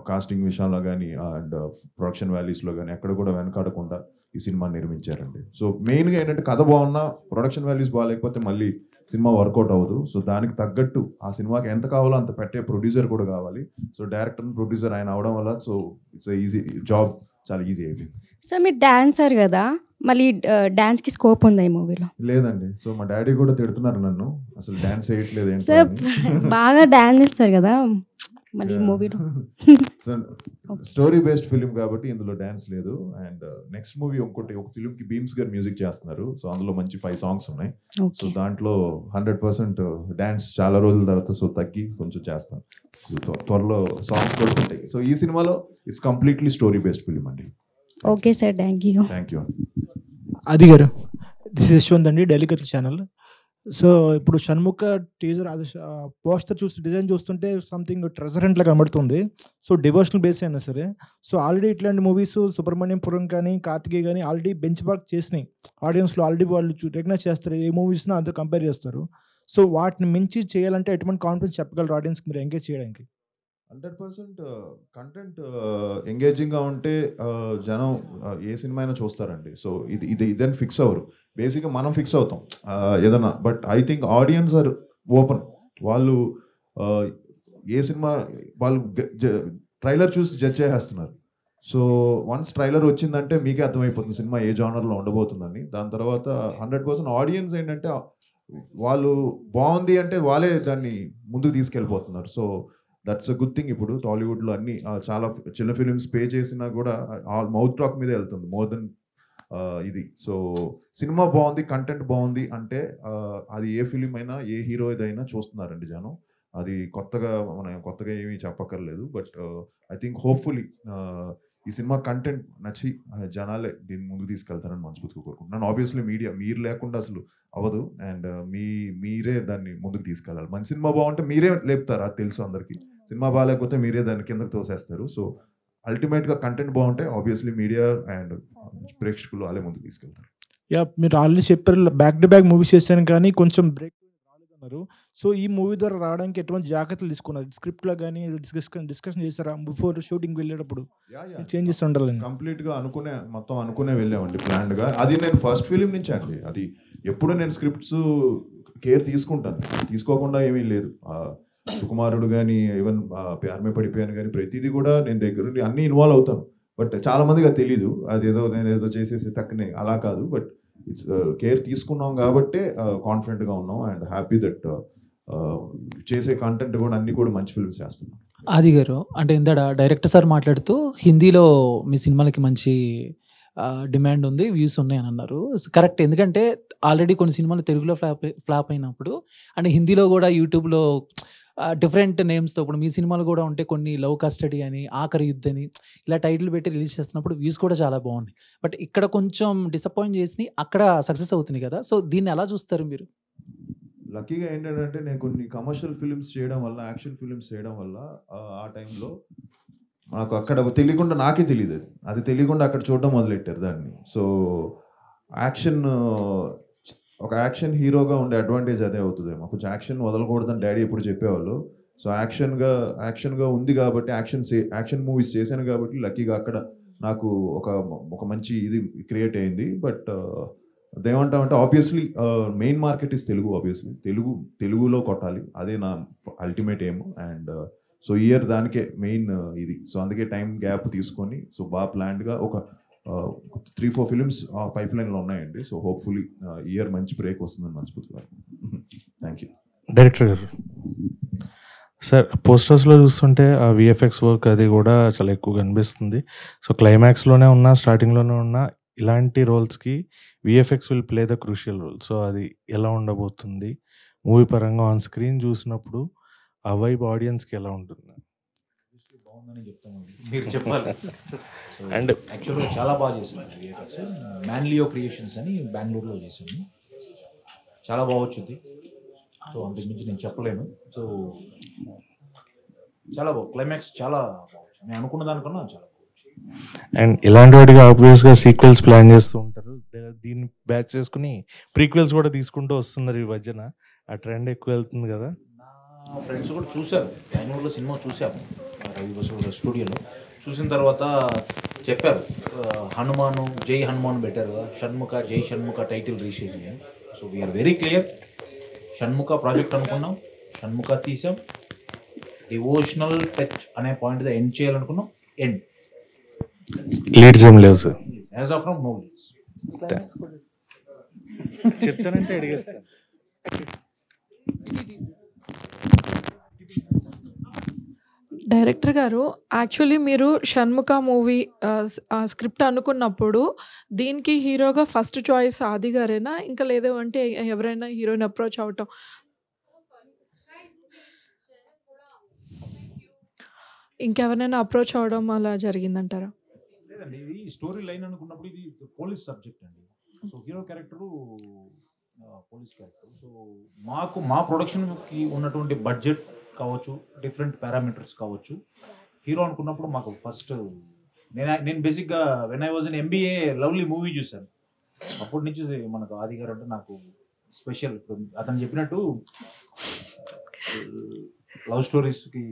కాస్టింగ్ విషయంలో కానీ అండ్ ప్రొడక్షన్ వాల్యూస్లో కానీ ఎక్కడ కూడా వెనకాడకుండా ఈ సినిమా నిర్మించారండి. సో మెయిన్గా ఏంటంటే కథ బాగున్నా ప్రొడక్షన్ వాల్యూస్ బాగాలేకపోతే మళ్ళీ సినిమా వర్కౌట్ అవ్వదు. సో దానికి తగ్గట్టు ఆ సినిమాకి ఎంత కావాలో అంత పెట్టే ప్రొడ్యూసర్ కూడా కావాలి. సో డైరెక్టర్ ప్రొడ్యూసర్ ఆయన అవడం వల్ల సో ఇట్స్ ఈజీ జాబ్, చాలా ఈజీ అయిపోయింది. సో మీరు డాన్సర్ కదా, మళ్ళీ డాన్స్కి స్కోప్ ఉందా ఈ మూవీలో? లేదండి. సో మా డాడీ కూడా తిడుతున్నారు నన్ను, అసలు డాన్స్ వేయట్లేదు ఏంటి సార్. బాగా డాన్స్ చేస్తారు కదా మళ్ళీ ఈ మూవీలో. సో స్టోరీ బేస్డ్ ఫిలిం కాబట్టి ఇందులో డాన్స్ లేదు. అండ్ నెక్స్ట్ మూవీ ఒక ఫిలింకి బీమ్స్ గారు మ్యూజిక్ చేస్తున్నారు. సో అందులో మంచి 5 సాంగ్స్ ఉన్నాయి. సో దాంట్లో 100% డాన్స్ చాలా రోజుల తర్వాత సో తగ్గి కొంచెం చేస్తాను. సో త్వరలో సాంగ్స్ కూడా ఉంటాయి. సో ఈ సినిమాలో it's completely story based film అండి. Okay sir, thank you. Aadi గారు, దిస్ ఇస్ యశ్వంత్ అండి, ఢిల్లీ కథ ఛానల్. సో ఇప్పుడు షణ్ముఖ టీజర్ అది పోస్టర్ డిజైన్ చూస్తుంటే సంథింగ్ ట్రెజర్ హంట్లా కనబడుతుంది. సో డివోషనల్ బేస్ అయినా సరే, సో ఆల్రెడీ ఇట్లాంటి మూవీస్ సుబ్రహ్మణ్యంపురం కానీ కార్తికేయ కానీ ఆల్రెడీ బెంచ్ మార్క్ చేసినాయి ఆడియన్స్లో. ఆల్రెడీ వాళ్ళు రికగ్నైజ్ చేస్తారు, ఏ మూవీస్నో అంతా కంపేర్ చేస్తారు. సో వాటిని మించి చేయాలంటే ఎటువంటి కాన్ఫిడెన్స్ చెప్పగలరు ఆడియన్స్కి మీరు ఎంగేజ్ చేయడానికి? 100% కంటెంట్ ఎంగేజింగ్గా ఉంటే జనం ఏ సినిమా అయినా చూస్తారండి. సో ఇదని ఫిక్స్ అవ్వరు. బేసిక్గా మనం ఫిక్స్ అవుతాం ఏదన్నా. But I think audience are open. వాళ్ళు ఏ సినిమా వాళ్ళు ట్రైలర్ చూసి జడ్జ్ చేసేస్తున్నారు. సో వన్స్ ట్రైలర్ వచ్చిందంటే మీకే అర్థమైపోతుంది సినిమా ఏ జానర్లో ఉండబోతుందని. దాని తర్వాత 100% ఆడియన్స్ ఏంటంటే వాళ్ళు బాగుంది అంటే వాళ్ళే దాన్ని ముందుకు తీసుకెళ్ళిపోతున్నారు. So that's a good thing. ఇప్పుడు టాలీవుడ్లో అన్ని చాలా చిన్న ఫిలిమ్స్ పే చేసినా కూడా మౌత్ టాక్ మీదే వెళ్తుంది మోర్ దెన్ ఇది. సో సినిమా బాగుంది, కంటెంట్ బాగుంది అంటే అది ఏ ఫిలిం అయినా ఏ హీరో ఏదైనా చూస్తున్నారండి జనం. అది మనం కొత్తగా ఏమీ చెప్పక్కర్లేదు. బట్ ఐ థింక్ హోప్ఫుల్లీ ఈ సినిమా కంటెంట్ నచ్చి జనాలే దీన్ని ముందుకు తీసుకెళ్తారని మనస్ఫూర్తిగా కోరుకుంటున్నాను. ఆబ్వియస్లీ మీడియా మీరు లేకుండా అసలు అవ్వదు. అండ్ మీరే దాన్ని ముందుకు తీసుకెళ్ళాలి. మన సినిమా బాగుంటే మీరే లేపుతారు, అది తెలుసు అందరికీ. సినిమా బాగాలేకపోతే మీరే దాన్ని కిందకి తోసేస్తారు. సో అల్టిమేట్గా కంటెంట్ బాగుంటే ఆబ్వియస్లీ మీడియా అండ్ ప్రేక్షకులు వాళ్ళే ముందుకు తీసుకెళ్తారు. యా, మీరు ఆల్రెడీ చెప్పారు బ్యాక్ టు బ్యాక్ మూవీస్ చేశాను కానీ కొంచెం బ్రేక్ రాలేదన్నారు. సో ఈ మూవీ ద్వారా రావడానికి ఎటువంటి జాగ్రత్తలు తీసుకున్నారు? స్క్రిప్ట్లో కానీ డిస్కషన్ చేశారా బిఫోర్ షూటింగ్ వెళ్ళేటప్పుడు? చేంజెస్ ఉండాలని కంప్లీట్గా మొత్తం అనుకునే వెళ్ళామండి ప్లాన్డ్గా. అది నేను ఫస్ట్ ఫిలిం నుంచి అండి. అది ఎప్పుడు నేను స్క్రిప్ట్స్ కేర్ తీసుకుంటాను, తీసుకోకుండా ఏమీ లేదు. సుకుమారుడు కానీ ఈవెన్ ప్యార్మే పడిపోయాను కానీ ప్రతిదీ కూడా నేను దగ్గర అన్నీ ఇన్వాల్వ్ అవుతాను. బట్ చాలా మందికి అది తెలీదు. నేను ఏదో చేసేసి తక్కువనే అలా కాదు. బట్ ఇట్స్ కేర్ తీసుకున్నాం కాబట్టి కాన్ఫిడెంట్గా ఉన్నాం అండ్ హ్యాపీ దట్ చేసే కంటెంట్ కూడా అన్ని కూడా మంచి ఫిల్మ్స్ చేస్తున్నాం. ఆది గారు, అంటే ఇందాడ డైరెక్టర్ సార్ మాట్లాడుతూ హిందీలో మీ సినిమాలకి మంచి డిమాండ్ ఉంది, వ్యూస్ ఉన్నాయి అని అన్నారు. కరెక్ట్. ఎందుకంటే ఆల్రెడీ కొన్ని సినిమాలు తెలుగులో ఫ్లాప్ అయినప్పుడు అండ్ హిందీలో కూడా యూట్యూబ్లో డిఫరెంట్ నేమ్స్తో ఇప్పుడు మీ సినిమాలు కూడా ఉంటే కొన్ని లవ్ కస్టడీ అని, ఆఖరి యుద్ధ్ అని ఇలా టైటిల్ పెట్టి రిలీజ్ చేస్తున్నప్పుడు వ్యూస్ కూడా చాలా బాగున్నాయి. బట్ ఇక్కడ కొంచెం డిసప్పాయింట్ చేసి అక్కడ సక్సెస్ అవుతుంది కదా. సో దీన్ని ఎలా చూస్తారు మీరు? లక్కీగా ఏంటంటే నేను కొన్ని కమర్షియల్ ఫిలిమ్స్ చేయడం వల్ల, యాక్షన్ ఫిలిమ్స్ చేయడం వల్ల ఆ టైంలో నాకు అక్కడ తెలియకుండా, నాకే తెలియదు అది తెలియకుండా అక్కడ చూడడం మొదలెట్టారు దాన్ని. సో ఒక యాక్షన్ హీరోగా ఉండే అడ్వాంటేజ్ అదే అవుతుందేమో. కొంచెం యాక్షన్ వదలకూడదని డాడీ ఎప్పుడు చెప్పేవాళ్ళు. సో యాక్షన్గా ఉంది కాబట్టి యాక్షన్ మూవీస్ చేశాను కాబట్టి లక్కీగా అక్కడ నాకు ఒక మంచి ఇది క్రియేట్ అయింది. బట్ అదేమంటామంటే obviously main market is Telugu. Obviously తెలుగులో కొట్టాలి, అదే నా ultimate aim. And so year దానికే మెయిన్ ఇది. సో అందుకే టైం గ్యాప్ తీసుకొని సో బాగా ప్లాన్డ్గా ఒక 3-4 ఫిలిమ్స్ పైప్ లైన్లో ఉన్నాయండి. సో హోప్ఫుల్లీ ఇయర్ మంచి బ్రేక్ వస్తుందని మనస్ఫూర్తిగా. Thank you. డైరెక్టర్ గారు, సార్ పోస్టర్స్లో చూస్తుంటే ఆ విఎఫ్ఎక్స్ వర్క్ అది కూడా చాలా ఎక్కువ కనిపిస్తుంది. సో క్లైమాక్స్లోనే ఉన్నా స్టార్టింగ్లోనే ఉన్నా ఇలాంటి రోల్స్కి VFX will play the crucial role. So అది ఎలా ఉండబోతుంది మూవీ పరంగా ఆన్ స్క్రీన్ చూసినప్పుడు ఆ వైబ్ ఆడియన్స్కి ఎలా ఉంటుంది? బాగుందని చెప్తామండి, మీరు చెప్పాలి. అండ్ యాక్చువల్గా చాలా బాగా చేసాము విఎఫ్ఎక్స్. మ్యాన్లియో క్రియేషన్స్ అని బెంగళూరులో చేసాము, చాలా బాగా వచ్చింది. సో అంతకుమించి నేను చెప్పలేను. సో చాలా బాగు, క్లైమాక్స్ చాలా బాగుంది, నేను అనుకున్న దానికన్నా చాలా బాగుంది. అండ్ ఇలాంటి వాటికి ఆబ్వియస్గా సీక్వెల్స్ ప్లాన్ చేస్తూ ఉంటారు. దీన్ని బ్యాచ్ చేసుకుని ప్రీక్వెల్స్ కూడా తీసుకుంటూ వస్తున్నారు ఈ మధ్యన. ఆ ట్రెండ్ ఎక్కువ వెళ్తుంది కదా. నా ఫ్రెండ్స్ కూడా చూశారు, బెంగళూరులో సినిమా చూసాము రవి బసూర్ స్టూడియోలో. చూసిన తర్వాత చెప్పారు హనుమాను జై హనుమాన్ బెటర్ కదా, షణ్ముఖ జై షణ్ముఖ టైటిల్ రీషేజ్. So we are very clear, Shanmukha project అనుకున్నాం, షణ్ముఖ తీసాం, డివోషనల్ టచ్ అనే పాయింట్ ఎండ్ చేయాలనుకున్నాం, ఎండ్. లీడ్స్ ఏం లేవు sir as of now, no leads. చెప్తానంటే అడిగేస్తాను. డైరెక్టర్ గారు, యాక్చువల్లీ మీరు షణ్ముఖ మూవీ స్క్రిప్ట్ అనుకున్నప్పుడు దీనికి హీరోగా ఫస్ట్ చాయిస్ ఆది గారేనా, ఇంకా లేదు అంటే ఎవరైనా హీరోయిన్ అప్రోచ్ అవటం? ఇంకెవరైనా అప్రోచ్ అవడం అలా జరిగిందంటారా? లేదండి, ఇది స్టోరీ లైన్ అనుకున్నప్పుడు ఇది పోలీస్ సబ్జెక్ట్ అండి. So hero character police character. So మా ప్రొడక్షన్కి ఉన్నటువంటి బడ్జెట్ కావచ్చు, డిఫరెంట్ పారామీటర్స్ కావచ్చు, హీరో అనుకున్నప్పుడు మాకు ఫస్ట్ నేను బేసిక్గా when I was in MBA lovely movie చూశాను. అప్పటి నుంచి మనకు ఆది గారు అంటే నాకు స్పెషల్. అతను చెప్పినట్టు లవ్ స్టోరీస్కి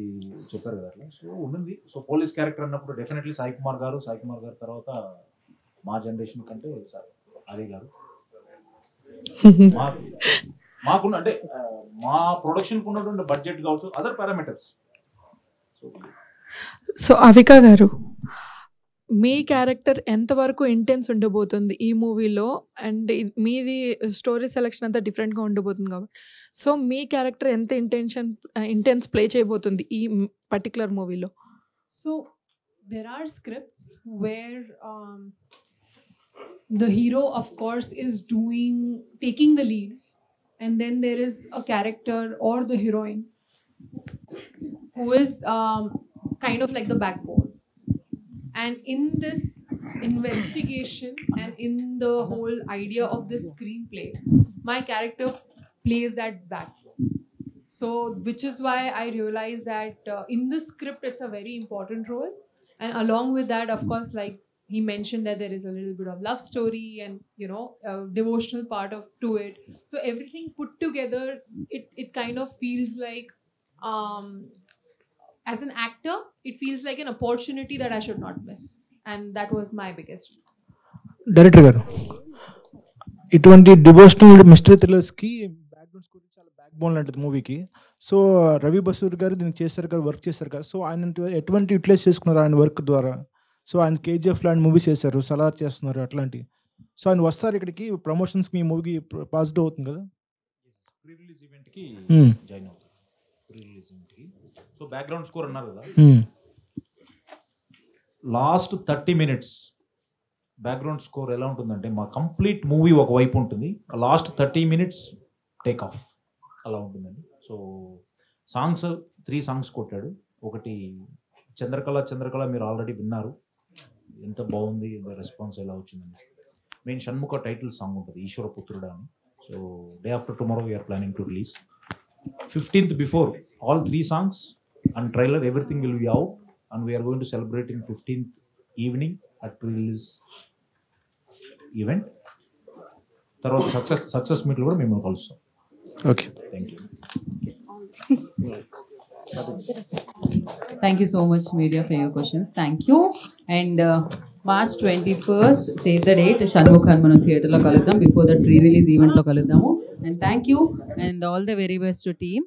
చెప్పారు కదా అట్లా. సో ఉండింది. సో పోలీస్ క్యారెక్టర్ అన్నప్పుడు డెఫినెట్లీ సాయి కుమార్ గారు తర్వాత మా జనరేషన్ కంటే ఆది గారు. మాకున్న అంటే మా ప్రొడక్షన్కి ఉన్నటువంటి బడ్జెట్ కావచ్చు, అదర్ పారామీటర్స్. సో అవిక గారు, మీ క్యారెక్టర్ ఎంతవరకు ఇంటెన్స్ ఉండబోతుంది ఈ మూవీలో? అండ్ మీది స్టోరీ సెలెక్షన్ అంతా డిఫరెంట్గా ఉండబోతుంది కాబట్టి, సో మీ క్యారెక్టర్ ఎంత ఇంటెన్స్ ప్లే చేయబోతుంది ఈ పర్టికులర్ మూవీలో? So there are scripts where the hero, of course, is taking the lead, and then there is a character or the heroine who is kind of like the backbone. And in this investigation and in the whole idea of this screenplay, my character plays that backbone. So which is why I realized that in the script it's a very important role, and along with that, of course, like he mentioned, that there is a little bit of love story and a devotional part to it. So everything put together, it kind of feels like as an actor, it feels like an opportunity that I should not miss, and that was my biggest reason. Director గారు, ఇటువంటి డివోషనల్ మిస్టరీ థ్రిల్లర్స్కి బ్యాక్గ్రౌండ్ స్కోర్ చాలా బ్యాక్ బోన్ లాంటిది మూవీకి. సో రవి బసూర్ గారు దీనికి చేశారు కదా, వర్క్ చేశారు కదా. సో ఆయన ఎటువంటి యూటిలైజ్ చేసుకున్నారు ఆయన వర్క్ ద్వారా? సో ఆయన కేజీఎఫ్ లాంటి మూవీస్ చేశారు, సలార్ చేస్తున్నారు అట్లాంటి. సో ఆయన వస్తారు ఇక్కడికి ప్రమోషన్స్కి, మీ మూవీకి పాజిటివ్ అవుతుంది కదా. ప్రీ రిలీజ్ ఈవెంట్కి జాయిన్ అవుతారు. ప్రీ రిలీజ్ ఈవెంట్కి. సో బ్యాక్గ్రౌండ్ స్కోర్ అన్నారు కదా, లాస్ట్ 30 minutes బ్యాక్గ్రౌండ్ స్కోర్ ఎలా ఉంటుందంటే, మా కంప్లీట్ మూవీ ఒకవైపు ఉంటుంది, లాస్ట్ 30 minutes టేక్ ఆఫ్ అలా ఉంటుందండి. సో సాంగ్స్ 3 songs కొట్టాడు. ఒకటి చంద్రకళ మీరు ఆల్రెడీ విన్నారు, ఎంత బాగుంది, రెస్పాన్స్ ఎలా వచ్చిందని. మెయిన్ షణ్ముఖ టైటిల్ సాంగ్ ఉంటుంది, ఈశ్వర పుత్రుడా అని. So day after tomorrow we're planning to release 15th before all 3 songs and trailer, everything will be out, and we are going to celebrate in 15th evening at pre-release event. తర్వాత సక్సెస్ మీట్లు కూడా మేము కలుస్తాం. Okay, thank you. Thank you so much, media, for your questions. Thank you. And March 21st, save the date, Shanmukhan మనం థియేటర్లో కలుద్దాం, బిఫోర్ ద ప్రీ రిలీజ్ ఈవెంట్లో కలుద్దాము. And thank you and all the very best to team.